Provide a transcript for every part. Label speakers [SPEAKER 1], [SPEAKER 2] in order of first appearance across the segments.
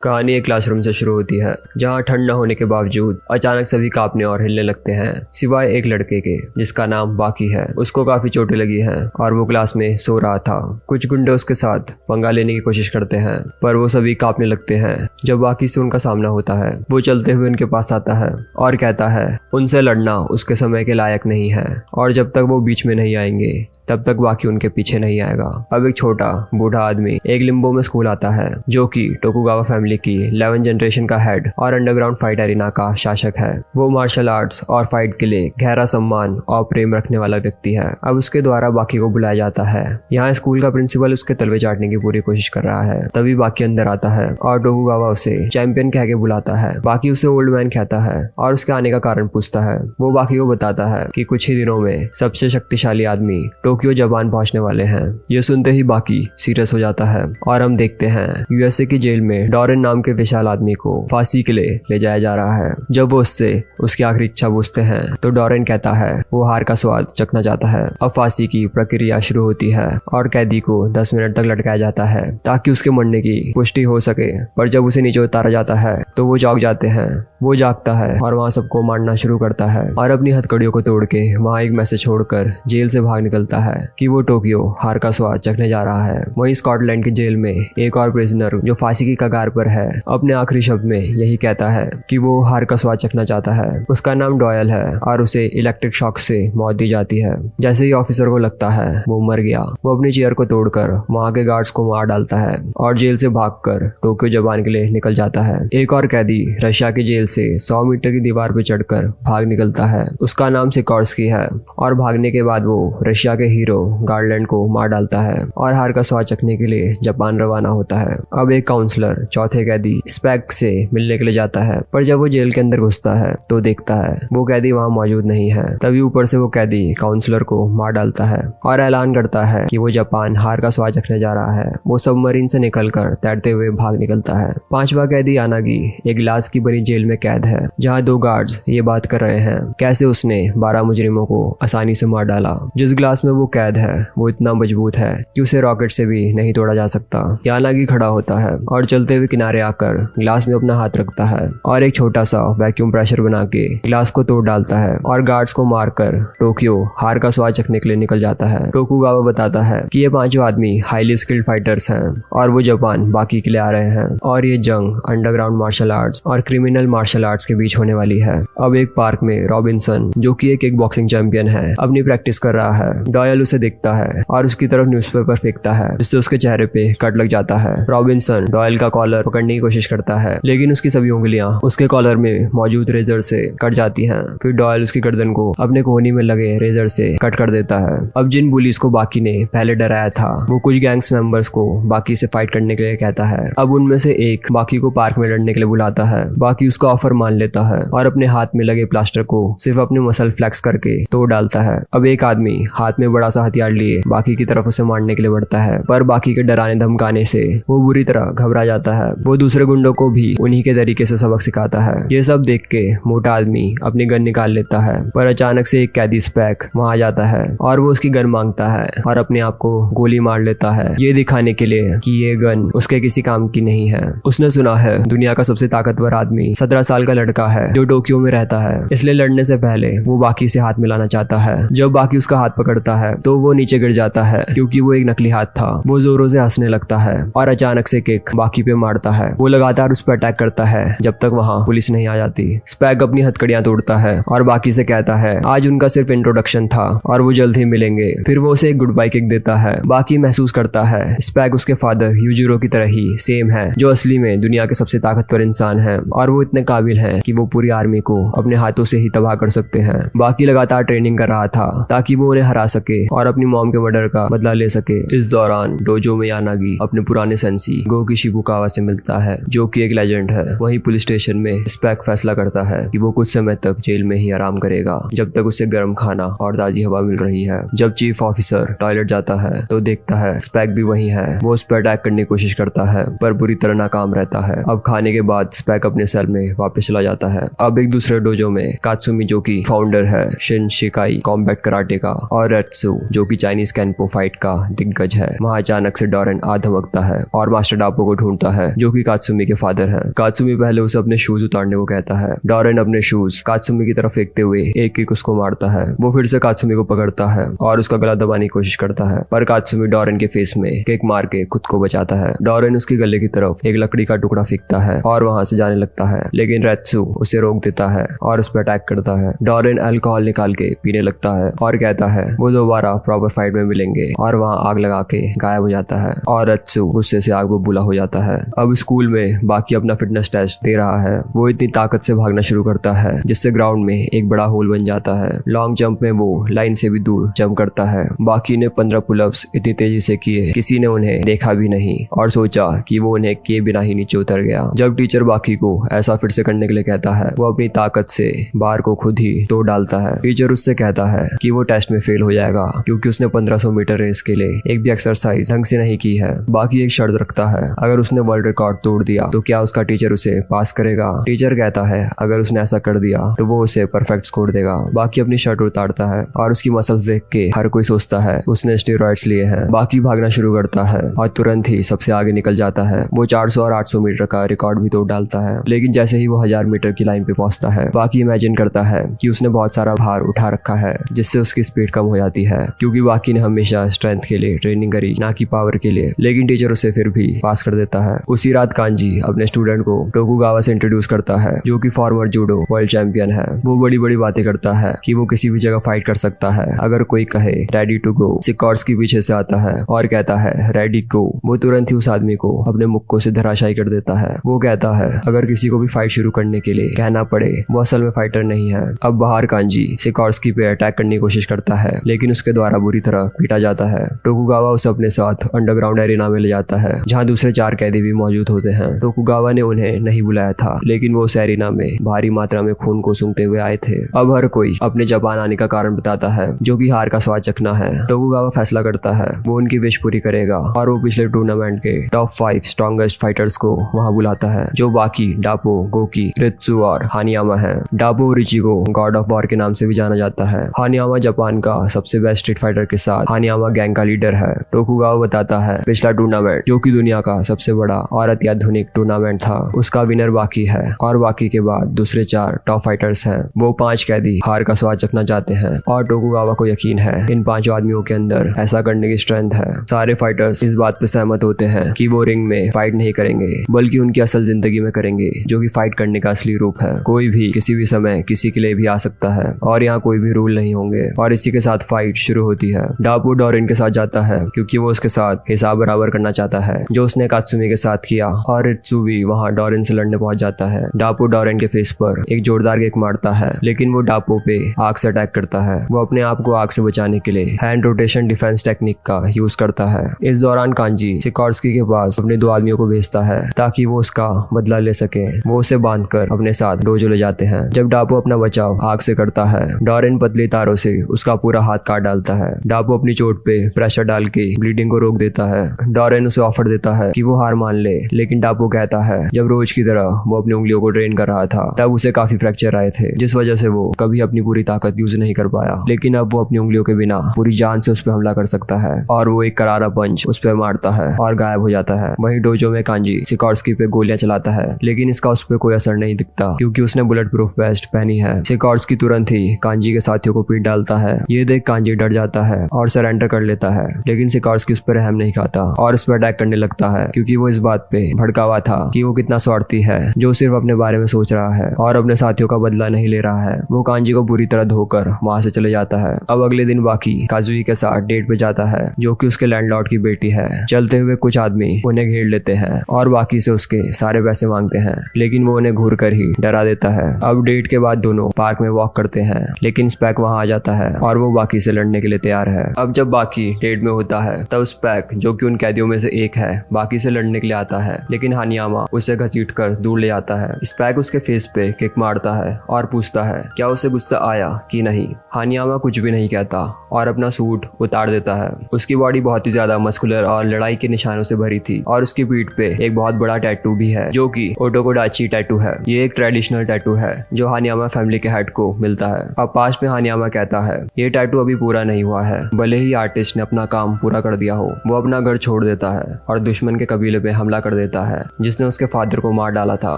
[SPEAKER 1] कहानी एक क्लासरूम से शुरू होती है जहां ठंड न होने के बावजूद अचानक सभी कांपने और हिलने लगते हैं सिवाय एक लड़के के जिसका नाम बाकी है। उसको काफी चोटें लगी हैं और वो क्लास में सो रहा था। कुछ गुंडे उसके साथ पंगा लेने की कोशिश करते हैं पर वो सभी कांपने लगते हैं। जब बाकी से उनका सामना होता है वो चलते हुए उनके पास आता है और कहता है उनसे लड़ना उसके समय के लायक नहीं है और जब तक वो बीच में नहीं आएंगे तब तक बाकी उनके पीछे नहीं आएगा। अब एक छोटा बूढ़ा आदमी एक लिम्बो में स्कूल आता है जो कि टोकुगावा फैमिली की 11 जनरेशन का हेड और अंडरग्राउंड फाइट एरिना का शासक है। वो मार्शल आर्ट्स और फाइट के लिए गहरा सम्मान और प्रेम रखने वाला व्यक्ति है। अब उसके द्वारा बाकी को बुलाया जाता है। यहाँ स्कूल का प्रिंसिपल उसके तलवे चाटने की पूरी कोशिश कर रहा है। तभी बाकी अंदर आता है और टोकुगावा उसे चैंपियन कह के बुलाता है। बाकी उसे ओल्ड मैन कहता है और उसके आने का कारण पूछता है। वो बाकी को बताता है कि कुछ ही दिनों में सबसे शक्तिशाली आदमी टोक्यो जापान पहुंचने वाले हैं। ये सुनते ही बाकी सीरियस हो जाता है और हम देखते हैं यूएसए की जेल में डॉरेन नाम के विशाल आदमी को फांसी के लिए ले जाया जा रहा है। जब वो उससे उसकी आखिरी इच्छा पूछते हैं तो डॉरेन कहता है वो हार का स्वाद चखना चाहता है। अब फांसी की प्रक्रिया शुरू होती है और कैदी को 10 मिनट तक लटकाया जाता है ताकि उसके मरने की पुष्टि हो सके। पर जब उसे नीचे उतारा जाता है तो वो जाग जाते हैं। वो जागता है और वहाँ सबको मारना शुरू करता है और अपनी हथकड़ियों को तोड़ के वहाँ एक मैसेज छोड़कर जेल से भाग निकलता है कि वो टोक्यो हार का स्वाद चखने जा रहा है। वहीं स्कॉटलैंड की जेल में एक और प्रिजनर जो फांसी की कगार पर है अपने आखिरी शब्द में यही कहता है कि वो हार का स्वाद चखना चाहता है। उसका नाम डॉयल है और उसे इलेक्ट्रिक शॉक से मौत दी जाती है। जैसे ही ऑफिसर को लगता है वो मर गया वो अपनी चेयर को तोड़कर वहाँ के गार्ड्स को मार डालता है और जेल से भागकर टोक्यो जापान के लिए निकल जाता है। एक और कैदी रशिया की जेल से 100 मीटर की दीवार पर चढ़कर भाग निकलता है। उसका नाम सिकोर्स्की है और भागने के बाद वो रशिया के हीरो गार्डलैंड को मार डालता है और हार का स्वाद चखने के लिए जापान रवाना होता है। अब एक काउंसलर चौथे कैदी स्पैक से मिलने के लिए जाता है पर जब वो जेल के अंदर घुसता है तो देखता है वो कैदी वहाँ मौजूद नहीं है। तभी ऊपर से वो कैदी काउंसलर को मार डालता है और ऐलान करता है कि वो जापान हार का स्वाद चखने जा रहा है। वो सबमरीन से निकलकर तैरते हुए भाग निकलता है। पांचवा कैदी यानागी एक ग्लास की बनी जेल में कैद है जहाँ 2 गार्ड्स ये बात कर रहे हैं कैसे उसने 12 मुजरिमों को आसानी से मार डाला। जिस ग्लास में वो कैद है वो इतना मजबूत है कि उसे रॉकेट से भी नहीं तोड़ा जा सकता। यानागी खड़ा होता है और चलते हुए किनारे आकर ग्लास में अपना हाथ रखता है और एक छोटा सा वैक्यूम प्रेशर बना के ग्लास को तोड़ डालता है और गार्ड्स को मारकर टोक्यो हार का स्वाद चखने के लिए निकल जाता है। टोकुगावा बताता है कि ये 5 आदमी हाईली स्किल्ड फाइटर्स हैं और वो जापान बाकी के लिए आ रहे हैं और ये जंग अंडरग्राउंड मार्शल आर्ट्स और क्रिमिनल मार्शल आर्ट्स के बीच होने वाली है। अब एक पार्क में रॉबिन्सन जो कि एक किक बॉक्सिंग चैंपियन है अपनी प्रैक्टिस कर रहा है। डॉयल उसे देखता है और उसकी तरफ न्यूज़पेपर फेंकता है जिससे उसके चेहरे पे कट लग जाता है। रॉबिन्सन डॉयल का कॉलर पकड़ने की कोशिश करता है लेकिन उसकी सभी उंगलियां उसके कॉलर में मौजूद रेजर से कट जाती हैं। फिर डॉयल उसकी गर्दन को अपने कोहनी में लगे रेजर से कट कर देता है। अब जिन पुलिस को बाकी ने पहले डराया था वो कुछ गैंग्स मेंबर्स को बाकी से फाइट करने के लिए कहता है। अब उनमें से एक बाकी को पार्क में लड़ने के लिए बुलाता है। बाकी उसका ऑफर मान लेता है और अपने हाथ में लगे प्लास्टर को सिर्फ अपने मसल फ्लेक्स करके तोड़ डालता है। अब एक आदमी हाथ में बड़ा सा हथियार लिए बाकी की तरफ उसे मारने के लिए बढ़ता है पर बाकी के डराने धमकाने से वो बुरी तरह घबरा जाता है। वो दूसरे गुंडों को भी उन्हीं के तरीके से सबक सिखाता है। ये सब देख के मोटा आदमी अपनी गन निकाल लेता है पर अचानक से एक कैदी स्पैक वहाँ आ जाता है और वो उसकी गन मांगता है और अपने आप को गोली मार लेता है ये दिखाने के लिए कि ये गन उसके किसी काम की नहीं है। उसने सुना है दुनिया का सबसे ताकतवर आदमी 17 साल का लड़का है जो टोक्यो में रहता है इसलिए लड़ने से पहले वो बाकी से हाथ मिलाना चाहता है। जब बाकी उसका हाथ पकड़ता है तो वो नीचे गिर जाता है क्योंकि वो एक नकली हाथ था। वो जोरों से हंसने लगता है और अचानक से किक बाकी पे मारता है। वो लगातार उस पर अटैक करता है जब तक वहाँ पुलिस नहीं आ जाती। स्पैक अपनी हथकड़ियां तोड़ता है और बाकी से कहता है आज उनका सिर्फ इंट्रोडक्शन था और वो जल्द ही मिलेंगे। फिर वो उसे एक गुड बाय किक देता है। बाकी महसूस करता है स्पैक उसके फादर यूजिरो की तरह ही सेम है जो असली में दुनिया के सबसे ताकतवर इंसान है और वो इतने काबिल है कि वो पूरी आर्मी को अपने हाथों से ही तबाह कर सकते हैं। बाकी लगातार ट्रेनिंग कर रहा था ताकि वो उन्हें हरा सके और अपनी मॉम के मर्डर का बदला ले सके। इस दौरान डोजो में यानागी अपने पुराने सेंसी गोकी शिबुकावा से मिलता है जो कि एक लेजेंड है। वहीं पुलिस स्टेशन में स्पैक फैसला करता है कि वो कुछ समय तक जेल में ही आराम करेगा जब तक उसे गर्म खाना और ताजी हवा मिल रही है। जब चीफ ऑफिसर टॉयलेट जाता है तो देखता है स्पैक भी वहीं है। वो उस पर अटैक करने की कोशिश करता है पर बुरी तरह नाकाम रहता है। अब खाने के बाद स्पैक अपने सेल में वापस चला जाता है। अब एक दूसरे डोजो में कात्सुमी जो कि फाउंडर है शिन शिकाई कॉम्बैट कराटे का और रेत्सु जो कि चाइनीज कैनपो फाइट का दिग्गज है, वहाँ अचानक से डोरेन आ धमकता है और मास्टर डापो को ढूंढता है जो कि कात्सुमी के फादर हैं। कात्सुमी पहले उसे अपने शूज उतारने को कहता है। डोरेन अपने शूज कात्सुमी की तरफ फेंकते हुए एक किक उसको मारता है। वो फिर से कात्सुमी को पकड़ता है और उसका गला दबाने की कोशिश करता है, पर कात्सुमी डोरेन के फेस में किक मार के खुद को बचाता है। डोरेन उसके गले की तरफ एक लकड़ी का टुकड़ा फेंकता है और वहां से जाने लगता है, लेकिन रेत्सु उसे रोक देता है और उस पर अटैक करता है। डोरेन अल्कोहल निकाल के पीने लगता है और कहता है वो दोबारा प्रॉपर फाइट में मिलेंगे और वहां आग लगा के गायब हो जाता है और रेत्सु गुस्से से आग बबूला हो जाता है। अब स्कूल में बाकी अपना फिटनेस टेस्ट दे रहा है। वो इतनी ताकत से भागना शुरू करता है जिससे ग्राउंड में एक बड़ा होल बन जाता है। लॉन्ग जंप में वो लाइन से भी दूर जंप करता है। बाकी ने 15 पुलअप्स इतनी तेजी से किए किसी ने उन्हें देखा भी नहीं और सोचा कि वो उन्हें किए बिना ही नीचे उतर गया। जब टीचर बाकी को ऐसा फिर से करने के लिए कहता है, वो अपनी ताकत से बार को खुद ही तोड़ डालता है। टीचर उससे कहता है कि वो टेस्ट में फेल हो जाएगा क्योंकि उसने 1500 मीटर रेस के लिए एक भी एक्सरसाइज ढंग से नहीं की है। बाकी एक शर्त रखता है, अगर उसने वर्ल्ड रिकॉर्ड तोड़ दिया तो क्या उसका टीचर उसे पास करेगा। टीचर कहता है अगर उसने ऐसा कर दिया तो वो उसे परफेक्ट स्कोर देगा। बाकी अपनी शर्ट उतारता है और उसकी मसल्स देख के हर कोई सोचता है उसने स्टेरॉइड्स लिए हैं। बाकी भागना शुरू करता है और तुरंत ही सबसे आगे निकल जाता है। वो 400 और 800 मीटर का रिकॉर्ड भी तोड़ डालता है, लेकिन जैसे ही वो 1000 मीटर की लाइन पे पहुंचता है, बाकी इमेजिन करता है कि उसने बहुत सारा भार उठा रखा है जिससे उसकी स्पीड कम हो जाती है, क्योंकि बाकी ने हमेशा स्ट्रेंथ के लिए ट्रेनिंग करी ना कि पावर के लिए। लेकिन टीचर उसे फिर भी पास कर देता है। उसी रात कांजी अपने स्टूडेंट को टोकुगावा से इंट्रोड्यूस करता है जो कि फॉर्मर जूडो वर्ल्ड चैंपियन है। वो बड़ी बड़ी बातें करता है कि वो किसी भी जगह फाइट कर सकता है अगर कोई कहे रेडी टू गो। सिकॉर्स्की पीछे से आता है और कहता है रेडी गो। वो तुरंत ही उस आदमी को अपने मुक्कों से धराशायी कर देता है। वो कहता है अगर किसी को भी फाइट शुरू करने के लिए कहना पड़े वो असल में फाइटर नहीं है। अब बाहर कांजी सिकॉर्स्की पे अटैक करने की कोशिश करता है, लेकिन उसके द्वारा बुरी तरह पीटा जाता है। टोकुगावा उसे अपने साथ अंडरग्राउंड एरिना में ले जाता है जहाँ दूसरे 4 कैदी भी मौजूद होते हैं। टोकुगावा ने उन्हें नहीं बुलाया था, लेकिन वो उस एरिना में भारी मात्रा में खून को सूंघते हुए आए थे। अब हर कोई अपने जापान आने का कारण बताता है जो कि हार का स्वाद चखना है। टोकुगावा फैसला करता है वो उनकी विश पूरी करेगा और वो पिछले टूर्नामेंट के टॉप 5 स्ट्रॉन्गेस्ट फाइटर्स को वहां बुलाता है जो बाकी डापो, गोकी, रित्सु और हानियामा है। डापो रिचिको गॉड ऑफ वॉर के नाम से भी जाना जाता है। हानियामा जापान का सबसे बेस्ट स्ट्रीट फाइटर के साथ हानियामा गैंग का लीडर है। टोकुगावा बताता है पिछला टूर्नामेंट जो कि दुनिया का सबसे बड़ा और अत्याधुनिक टूर्नामेंट था उसका विनर बाकी है और बाकी के बाद दूसरे 4 टॉप फाइटर्स हैं। वो 5 कैदी हार का स्वाद चखना चाहते हैं और टोकुगावा को यकीन है इन 5 आदमियों के अंदर ऐसा करने की स्ट्रेंथ है। सारे फाइटर्स इस बात पे सहमत होते हैं कि वो रिंग में फाइट नहीं करेंगे बल्कि उनकी असल जिंदगी में करेंगे जो कि फाइट करने का असली रूप है। कोई भी किसी भी समय किसी के लिए भी आ सकता है और यहाँ कोई भी रूल नहीं होंगे और इसी के साथ फाइट शुरू होती है। डापो डोरेन के साथ जाता है क्योंकि वो उसके साथ हिसाब बराबर करना चाहता है जो उसने कात्सुमी के साथ किया और रित्सु भी वहाँ डोरेन से लड़ने पहुंच जाता है। डापो डोरेन के फेस पर एक जोरदार किक मारता है, लेकिन वो डापो पे आग से अटैक करता है। वो अपने आप को आग से बचाने के लिए हैंड रोटेशन डिफेंस टेक्निक का यूज करता है। इस दौरान कांजी सिकॉर्स्की के पास अपने 2 आदमियों को भेजता है ताकि वो उसका बदला ले सके। वो उसे बांधकर अपने साथ डोजो ले जाते हैं। जब डापो अपना बचाव आग से करता है, डोरेन पतली तारों से उसका पूरा हाथ काट डालता है। डापो अपनी चोट पे प्रेशर डाल के ब्लीडिंग को रोक देता है। डोरेन उसे ऑफर देता है कि वो हार मान ले, लेकिन डापो कहता है जब रोज की तरह वो अपनी उंगलियों को ट्रेन कर रहा था तब उसे काफी फ्रैक्चर आए थे जिस वजह से वो कभी अपनी पूरी ताकत यूज नहीं कर पाया, लेकिन अब वो अपनी उंगलियों के बिना पूरी जान से उस पर हमला कर सकता है और वो एक करारा पंच उस पर मारता है और गायब हो जाता है। वहीं डोजो में कांजी सिकॉर्स्की पे गोलियां चलाता है, लेकिन इसका उस पर कोई असर नहीं दिखता क्योंकि उसने बुलेट प्रूफ वेस्ट पहनी है। सिकॉर्स्की तुरंत ही कांजी के साथियों को पीट डालता है। ये देख कांजी डर जाता है और सरेंडर कर लेता है, लेकिन सिकॉर्स्की उस पर रहम नहीं खाता और उस पर अटैक करने लगता है क्योंकि वो इस बात पे भड़का हुआ था कि वो कितना स्वार्थी है जो सिर्फ अपने बारे में सोच रहा है और अपने साथियों का बदला नहीं ले रहा है। वो कांजी को बुरी तरह धोकर वहां से चले जाता है। अब अगले दिन बाकी काजुई के साथ डेट पे जाता है जो कि उसके लैंडलॉर्ड की बेटी है। चलते हुए कुछ आदमी उन्हें घेर लेते हैं और बाकी से उसके सारे पैसे मांगते हैं, लेकिन वो उन्हें घूर कर ही डरा देता है। अब डेट के बाद दोनों पार्क में वॉक करते हैं, लेकिन स्पैक वहां आ जाता है और वो बाकी से लड़ने के लिए तैयार है। अब जब बाकी डेट में होता है तब स्पैक जो कि उन कैदियों में से एक है बाकी से लड़ने के लिए आता है, लेकिन हानियामा उसे घसीटकर दूर ले जाता है। स्पैक उसके फेस पे किक मारता है और पूछता है क्या उसे गुस्सा आया कि नहीं। हानियामा कुछ भी नहीं कहता और अपना सूट उतार देता है। उसकी बॉडी बहुत ही ज्यादा मस्कुलर और लड़ाई के निशानों से भरी थी और उसकी पीठ पे एक बहुत बड़ा टैटू भी है जो कि ओटोकोडाची टैटू टैटू है। ये एक ट्रेडिशनल टैटू है जो हानियामा फैमिली के हेड को मिलता है। अब पास में हानियामा कहता है ये टैटू अभी पूरा नहीं हुआ है, भले ही आर्टिस्ट ने अपना काम पूरा कर दिया हो। वो अपना घर छोड़ देता है और दुश्मन के कबीले पे हमला कर देता है जिसने उसके फादर को मार डाला था।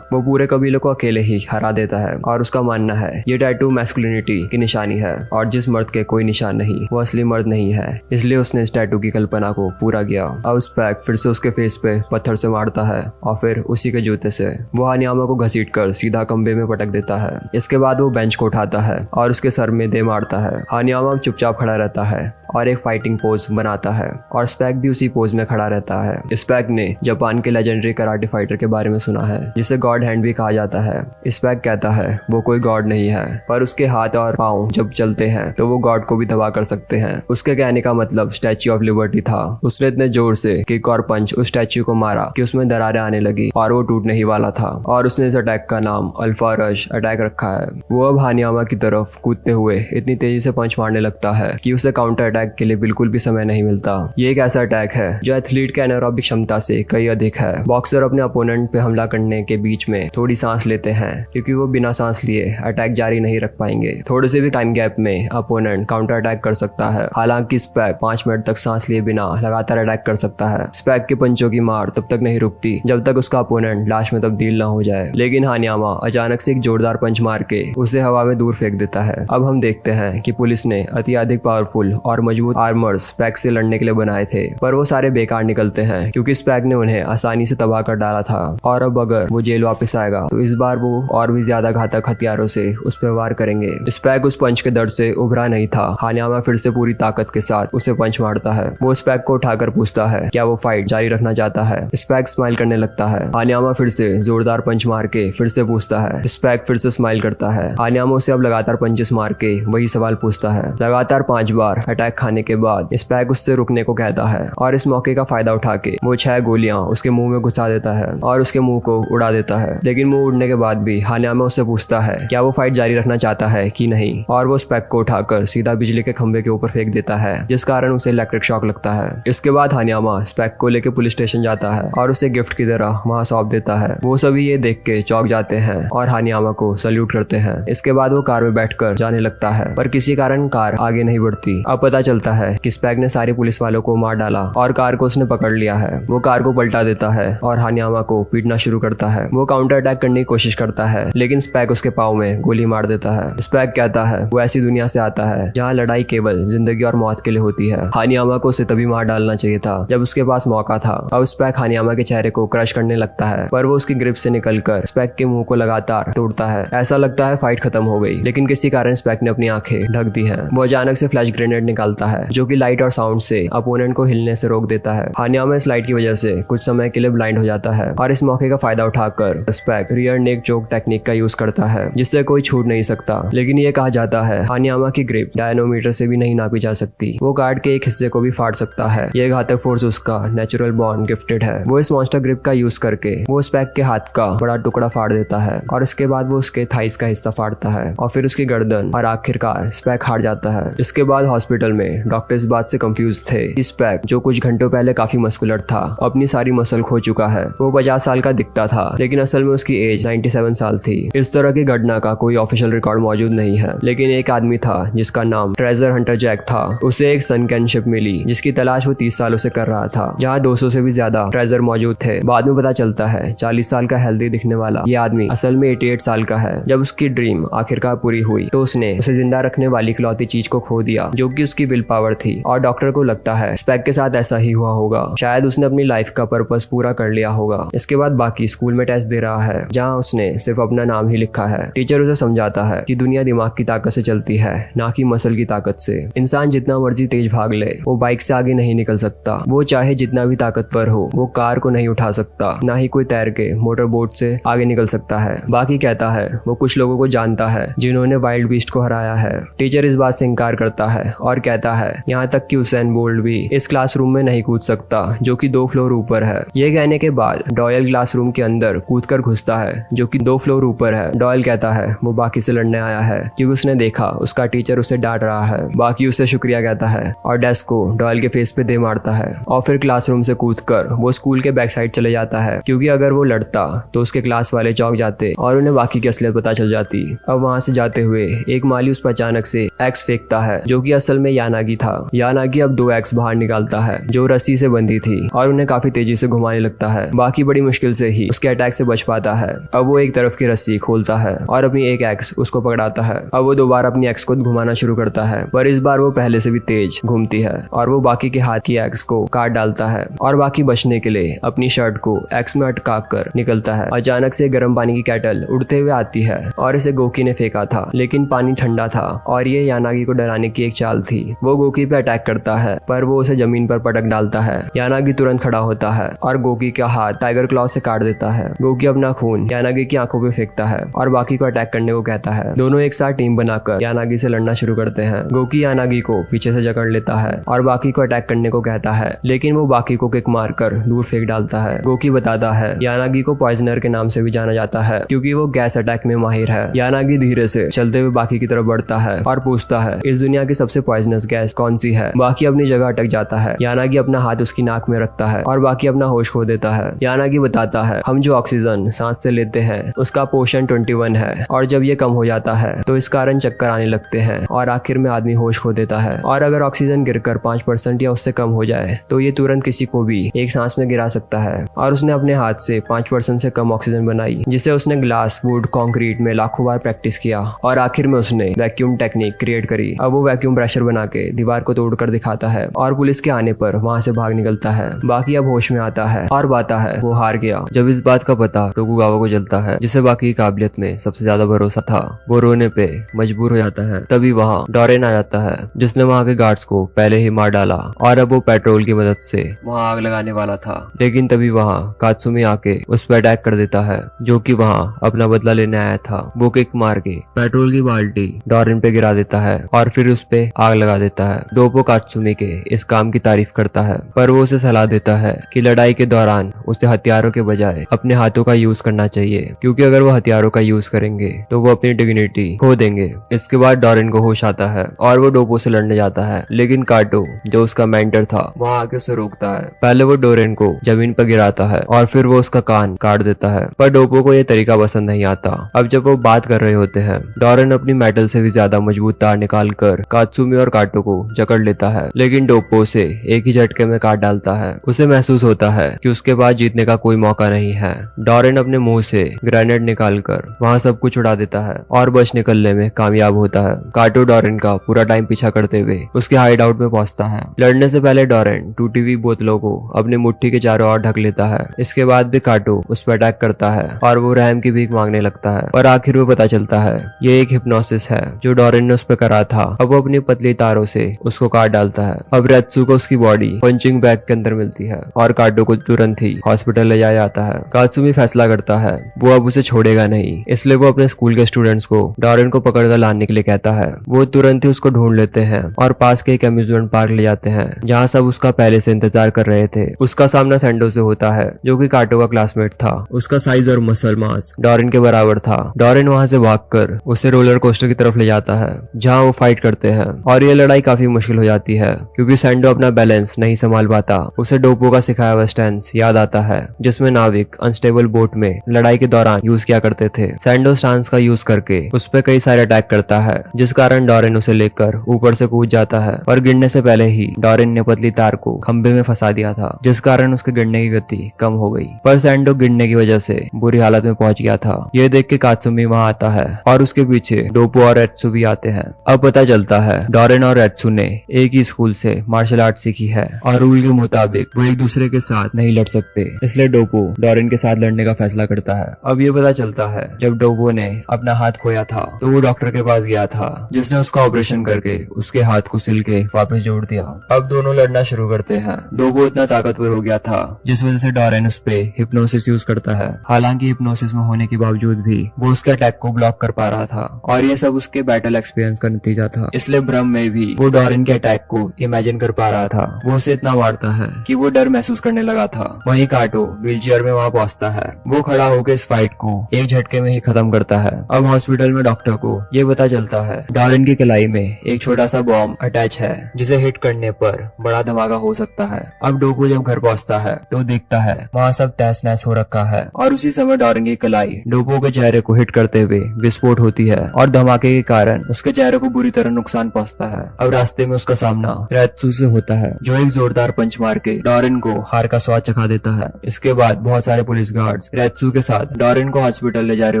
[SPEAKER 1] वो पूरे कबीले को अकेले ही हरा देता है और उसका मानना है ये टैटू मैस्कुलिनिटी की निशानी है और जिस मर्द के कोई निशान नहीं वो असली मर्द नहीं है। इसलिए उसने इस टैटू की कल्पना को पूरा किया। अब स्पैक फिर से उसके फेस पे पत्थर से मारता है और फिर उसी के जूते से वो हानियामा को घसीट कर सीधा खंबे में पटक देता है। इसके बाद वो बेंच को उठाता है और उसके सर में दे मारता है। हानियामा चुपचाप खड़ा रहता है और एक फाइटिंग पोज बनाता है और स्पैक भी उसी पोज में खड़ा रहता है। स्पैक ने जापान के लेजेंडरी कराटे फाइटर के बारे में सुना है जिसे गॉड हैंड भी कहा जाता है। स्पैक कहता है वो कोई गॉड नहीं है, पर उसके हाथ और पांव जब चलते हैं तो वो गॉड को भी तबाह कर सकते हैं। उसके कहने का मतलब स्टैच्यू ऑफ लिबर्टी था। उसने इतने जोर से किक और पंच उस स्टैच्यू को मारा कि उसमें दरारें आने लगी और वो टूटने ही वाला था। और उसने इस अटैक का नाम अल्फा रश अटैक रखा है। वो अब हानियामा की तरफ कूदते हुए इतनी तेजी से पंच मारने लगता है कि उसे काउंटर अटैक के लिए बिल्कुल भी समय नहीं मिलता। ये एक ऐसा अटैक है जो एथलीट के एनारोबिक क्षमता से कई अधिक है। बॉक्सर अपने अपोनेंट पे हमला करने के बीच में थोड़ी सांस लेते हैं क्योंकि वो बिना सांस लिए अटैक जारी नहीं रख पाएंगे। थोड़े से भी टाइम गैप में अपोनेंट काउंटर अटैक कर सकता है। हालांकि स्पैक 5 मिनट तक सांस लिए बिना लगातार अटैक कर सकता है। स्पैक के पंचों की मार तब तक नहीं रुकती जब तक उसका अपोनेंट लाश में तब्दील न हो जाए। लेकिन हानियामा अचानक से एक जोरदार पंच मार के उसे हवा में दूर फेंक देता है। अब हम देखते हैं कि पुलिस ने अत्यधिक पावरफुल और मजबूत आर्मर्स स्पैक से लड़ने के लिए बनाए थे, पर वो सारे बेकार निकलते हैं क्योंकि स्पैक ने उन्हें आसानी से तबाह कर डाला था। और अब अगर वो जेल वापस आएगा तो इस बार वो और भी ज्यादा घातक हथियारों से उस पर वार करेंगे। स्पैक उस पंच के दर्द से उभरा नहीं था। हानियामा फिर से पूरी ताकत के साथ उसे पंच मारता है। वो स्पैक को उठाकर पूछता है क्या वो फाइट जारी रखना चाहता है। स्पैक स्माइल करने लगता है। हानियामा फिर से जोरदार पंच मार के फिर से पूछता है। स्पैक फिर से स्माइल करता है। हानियामा उसे अब लगातार पंचेस मार के वही सवाल पूछता है। लगातार 5 बार अटैक खाने के बाद स्पैक उससे रुकने को कहता है और इस मौके का फायदा उठा के वो 6 गोलियां उसके मुंह में घुसा देता है और उसके मुंह को उड़ा देता है। लेकिन मुंह उड़ने के बाद भी हानियामा उससे पूछता है क्या वो फाइट जारी रखना चाहता है कि नहीं, और वो स्पैक को उठाकर सीधा बिजली के खंभे के ऊपर फेंक देता है जिस कारण उसे इलेक्ट्रिक शॉक लगता है। इसके बाद हानियामा स्पैक को लेकर पुलिस स्टेशन जाता है और उसे गिफ्ट की तरह वहां सौंप देता है। वो सभी ये देख के चौंक जाते हैं और हानियामा को सल्यूट करते हैं। इसके बाद वो कार में बैठकर जाने लगता है, पर किसी कारण कार आगे नहीं बढ़ती। अब पता चलता है कि स्पैक ने सारे पुलिस वालों को मार डाला और कार को उसने पकड़ लिया है। वो कार को पलटा देता है और हानियामा को पीटना शुरू करता है। वो काउंटर अटैक करने की कोशिश करता है लेकिन स्पैक उसके पाँव में गोली मार देता है। स्पैक कहता है वो ऐसी दुनिया से आता है जहाँ लड़ाई केवल जिंदगी और मौत के लिए होती है। हानियामा को उसे तभी मार डालना चाहिए था जब उसके पास मौका था। अब स्पैक हानियामा के चेहरे को क्रश करने लगता है, पर वो उसकी ग्रिप से निकलकर स्पैक के मुंह को लगातार तोड़ता है। ऐसा लगता है फाइट खत्म हो गई, लेकिन किसी कारण स्पैक ने अपनी आंखें ढक दी हैं। वो अचानक से फ्लैश ग्रेनेड निकालता है जो कि लाइट और साउंड से अपोनेंट को हिलने से रोक देता है। हानियामा इस लाइट की वजह से कुछ समय के लिए ब्लाइंड हो जाता है और इस मौके का फायदा उठाकर स्पैक रियर नेक चोक टेक्निक का यूज करता है जिससे कोई छूट नहीं सकता। लेकिन ये कहा जाता है हानियामा की ग्रिप डायनोमीटर से भी नहीं नापी जा सकती। वो कार्ड के एक हिस्से को भी फाड़ सकता है। ये घातक फोर्स उसका नेचुरल बॉर्न गिफ्टेड है। वो इस मॉन्स्टर ग्रिप का यूज करके वो स्पैक के हाथ का बड़ा टुकड़ा फाड़ देता है और इसके बाद वो उसके थाइस का हिस्सा फाड़ता है और फिर उसकी गर्दन, और आखिरकार स्पैक हार जाता है। इसके बाद हॉस्पिटल में डॉक्टर इस बात से कंफ्यूज थे। स्पैक जो कुछ घंटों पहले काफी मस्कुलर था अपनी सारी मसल खो चुका है। वो 50 साल का दिखता था लेकिन असल में उसकी एज 97 साल थी। इस तरह की घटना का कोई ऑफिशियल रिकॉर्ड मौजूद नहीं है, लेकिन एक आदमी था जिसका नाम ट्रेजर हंटर जैक था। उसे एक सनकैन शिप मिली जिसकी तलाश वो 30 सालों से कर रहा था, जहाँ 200 से भी ज्यादा ट्रेजर मौजूद थे। बाद में पता चलता है 40 साल का हेल्दी दिखने वाला ये आदमी असल में 88 साल का है। जब उसकी ड्रीम आखिरकार पूरी हुई तो उसने उसे जिंदा रखने वाली इकलौती चीज को खो दिया जो कि उसकी विल पावर थी। और डॉक्टर को लगता है स्पैक के साथ ऐसा ही हुआ होगा, शायद उसने अपनी लाइफ का पर्पस पूरा कर लिया होगा। इसके बाद बाकी स्कूल में टेस्ट दे रहा है जहाँ उसने सिर्फ अपना नाम ही लिखा है। टीचर उसे समझाता है कि दुनिया दिमाग की ताकत से चलती है, ना कि मसल की ताकत से। इंसान जितना मर्जी तेज भाग ले वो बाइक से आगे नहीं निकल सकता। वो चाहे जितना भी ताकतवर हो वो कार को नहीं उठा सकता, ना ही कोई तैर के मोटर बोट से आगे निकल सकता है। बाकी कहता है वो कुछ लोगों को जानता है जिन्होंने वाइल्ड बीस्ट को हराया है। टीचर इस बात से इनकार करता है और कहता है यहाँ तक कि उसेन बोल्ट भी इस क्लासरूम में नहीं कूद सकता जो कि 2 फ्लोर ऊपर है। ये कहने के बाद डॉयल क्लासरूम के अंदर कूदकर घुसता है जो कि 2 फ्लोर ऊपर है। डॉयल कहता है वो बाकी से लड़ने आया है क्योंकि उसने देखा उसका टीचर उसे डांट रहा है। बाकी उसे शुक्रिया कहता है और डेस्क को डॉयल के फेस पे दे मारता है और फिर क्लासरूम से कूदकर वो स्कूल के बैक साइड चले जाता है क्योंकि अगर वो लड़ता तो उसके क्लास वाले चौंक जाते और उन्हें बाकी की असलियत पता चल जाती। अब वहाँ से जाते हुए एक माली उस पर अचानक से एक्स फेंकता है, जो कि असल में यानागी था। यानागी अब 2 एक्स बाहर निकालता है जो रस्सी से बंधी थी और उन्हें काफी तेजी से घुमाने लगता है। बाकी बड़ी मुश्किल से ही उसके अटैक से बच पाता है। अब वो एक तरफ की रस्सी खोलता है और अपनी एक एक्स उसको पकड़ाता है। अब वो दोबारा अपनी एक्स को घुमाना शुरू करता है, पर इस बार वो पहले से भी तेज घूमती है और वो बाकी के हाथ की एक्स को काट डालता है और बाकी बचने के लिए अपनी शर्ट को एक्स में अटका कर निकलता है। अचानक से गर्म पानी की केटल उड़ते हुए आती है और इसे गोकी ने फेंका था, लेकिन पानी ठंडा था और ये यानागी को डराने की एक चाल थी। वो गोकी पे अटैक करता है, पर वो उसे जमीन पर पटक डालता है। यानागी तुरंत खड़ा होता है और गोकी का हाथ टाइगर क्लॉ से काट देता है। गोकी अपना खून यानागी की आंखों पे फेंकता है और बाकी को अटैक करने को कहता है। दोनों एक साथ टीम बनाकर यानागी से लड़ना शुरू करते हैं। गोकी यानागी को पीछे से जकड़ लेता है और बाकी को अटैक करने को कहता है, लेकिन वो बाकी को किक मारकर दूर फेंक डालता है। गोकी बताता है यानागी को पॉइजनर के नाम से भी जाना जाता है, क्योंकि वो गैस अटैक में माहिर है। यानागी धीरे से चलते हुए बाकी की तरफ बढ़ता है और पूछता है, इस दुनिया की सबसे पॉइजनस गैस कौन सी है? बाकी अपनी जगह अटक जाता है। यानागी अपना हाथ उसकी नाक में रखता है और बाकी अपना होश खो देता है। यानागी बताता है, हम जो ऑक्सीजन सांस से लेते हैं उसका पोर्शन 21 है और जब ये कम हो जाता है तो इस कारण चक्कर आने लगते हैं और आखिर में आदमी होश खो देता है। और अगर ऑक्सीजन गिरकर 5% या उससे कम हो जाए तो ये तुरंत किसी को भी एक सांस में गिरा सकता है। और उसने अपने हाथ से 5% से कम ऑक्सीजन बनाई, जिसे उसने ग्लास, वुड, कंक्रीट में लाखों बार प्रैक्टिस किया और आखिर में उसने वैक्यूम टेक्निक क्रिएट करी। अब वो वैक्यूम प्रेशर बना के दीवार को तोड़कर दिखाता है और पुलिस के आने पर वहाँ से भाग निकलता है। बाकी अब होश में आता है और बताता है वो हार गया।
[SPEAKER 2] जब इस बात का पता टोकुगावा को चलता है, जिसे बाकी की काबिलियत में सबसे ज्यादा भरोसा था, वो रोने पे मजबूर हो जाता है। तभी वहाँ डोरेन आ जाता है, जिसने वहाँ के गार्ड्स को पहले ही मार डाला और अब वो पेट्रोल की मदद से वहाँ आग लगाने वाला था। लेकिन तभी वहाँ कात्सुमी आके उस पर अटैक कर देता है, जो कि वहाँ अपना बदला लेने आया था। वो किक मार के पेट्रोल की बाल्टी डोरेन पे गिरा देता है और फिर उस पे आग लगा देता है। डोपो कात्सुमी के इस काम की तारीफ करता है, पर वो उसे सलाह देता है कि लड़ाई के दौरान उसे हथियारों के बजाय अपने हाथों का यूज करना चाहिए, क्योंकि अगर वो हथियारों का यूज करेंगे तो वो अपनी डिग्निटी खो देंगे। इसके बाद डोरेन को होश आता है और वो डोपो से लड़ने जाता है, लेकिन काटो जो उसका मेंटर था वहाँ आके उसे रोकता है। पहले वो डोरेन को जमीन पर गिराता है और फिर वो उसका कान काट देता है, पर डोपो को ये तरीका पसंद नहीं आता। अब जब वो बात कर रहे होते हैं, डोरेन अपनी मेटल से भी ज्यादा मजबूत तार निकाल कर कात्सुमी और काटो को जकड़ लेता है, लेकिन डोपो उसे एक ही झटके में काट डालता है। उसे महसूस होता है कि उसके बाद जीतने का कोई मौका नहीं है। डोरेन अपने मुंह से ग्रेनेड निकालकर वहाँ सब कुछ उड़ा देता है और बच निकलने में कामयाब होता है। काटो डोरेन का पूरा टाइम पीछा करते हुए उसके हाइड आउट में पहुंचता है। लड़ने से पहले डोरेन टूटी हुई बोतलों को अपनी मुट्ठी के चारों ओर ढक लेता है। इसके बाद भी काटो उस पर अटैक करता है और वो रहम की भीख मांगने लगता है, और आखिर वो पता चलता है ये एक हिप्नोसिस है जो डोरेन ने उस पर करा था। अब वो अपनी पतली तारों से उसको काट डालता है। अब रेत्सु को उसकी बॉडी पंचिंग बैग के अंदर मिलती है और काटो को तुरंत ही हॉस्पिटल ले जाया जाता है। कात्सुमी फैसला करता है वो अब उसे छोड़ेगा नहीं, इसलिए वो अपने स्कूल के स्टूडेंट्स को डोरेन को पकड़कर लाने के लिए कहता है। वो तुरंत ही उसको ढूंढ लेते हैं और पास के एक अम्यूजमेंट पार्क ले जाते हैं, जहाँ सब उसका पहले से इंतजार कर रहे थे। उसका सामना सेंडो से होता है, जो कि काटो का क्लासमेट था। उसका साइज और मसल मास डोरेन के बराबर था। डोरेन वहाँ से भागकर उसे रोलर कोस्टर की तरफ ले जाता है, जहाँ वो फाइट करते हैं और ये लड़ाई काफी मुश्किल हो जाती है, क्योंकि सेंडो अपना बैलेंस नहीं संभाल पाता। उसे डोपो का सिखाया हुआ स्टैंस याद आता है, जिसमें नाविक अनस्टेबल बोट में लड़ाई के दौरान यूज किया करते थे। सेंडो स्टांस का यूज करके उस पर कई सारे अटैक करता है, जिस कारण डोरेन उसे लेकर ऊपर से कूद जाता है और गिरने से पहले ही डोरेन ने पतली तार को खंबे में फंसा दिया था, जिस कारण उसके गिरने की गति कम हो गई। पर सेंडो गिरने की वजह से बुरी हालत में पहुंच गया था। ये देख के कात्सुमी वहां आता है और उसके पीछे डोपो और रेत्सु भी आते हैं। अब पता चलता है डोरेन और रेत्सु ने एक ही स्कूल से मार्शल आर्ट सीखी है और रूल के मुताबिक वो एक दूसरे के साथ नहीं लड़ सकते, इसलिए डोपो डोरेन के साथ लड़ने का फैसला करता है। अब ये पता चलता है जब डोपो ने अपना हाथ खोया था तो वो डॉक्टर के पास गया था, जिसने उसका ऑपरेशन करके उसके हाथ को सिल के वापस जोड़ दिया। अब दोनों लड़ना शुरू करते हैं। डोपो इतना ताकतवर हो गया था जिस वजह से डोरेन उस पे हिप्नोसिस यूज करता है। हालांकि हिप्नोसिस में होने के बावजूद भी वो उसके अटैक को ब्लॉक कर पा रहा था और ये सब उसके बैटल एक्सपीरियंस का नतीजा था। इसलिए भ्रम में भी वो डोरेन के अटैक को इमेजिन कर पा रहा था। वो उसे इतना मारता है कि वो डर महसूस करने लगा था। वहीं काटो व्हीलचेयर में वहाँ पहुंचता है। वो खड़ा होकर इस फाइट को एक झटके में ही खत्म करता है। अब हॉस्पिटल में डॉक्टर को ये पता चलता है डोरेन की कलाई में एक छोटा सा बॉम्ब अटैच है, जिसे हिट करने पर बड़ा धमाका हो सकता है। अब डोपो जब घर पहुंचता है तो देखता है वहाँ सब तहस नहस हो रखा है और उसी उसी समय डॉरेन की कलाई डोपो के चेहरे को हिट करते हुए विस्फोट होती है और धमाके के कारण उसके चेहरे को बुरी तरह नुकसान पहुंचता है। अब रास्ते में उसका सामना रैत्सू से होता है, जो एक जोरदार पंच मार के डॉरेन को हार का स्वाद चखा देता है। इसके बाद बहुत सारे पुलिस गार्ड्स रैत्सू के साथ डॉरेन को हॉस्पिटल ले जा रहे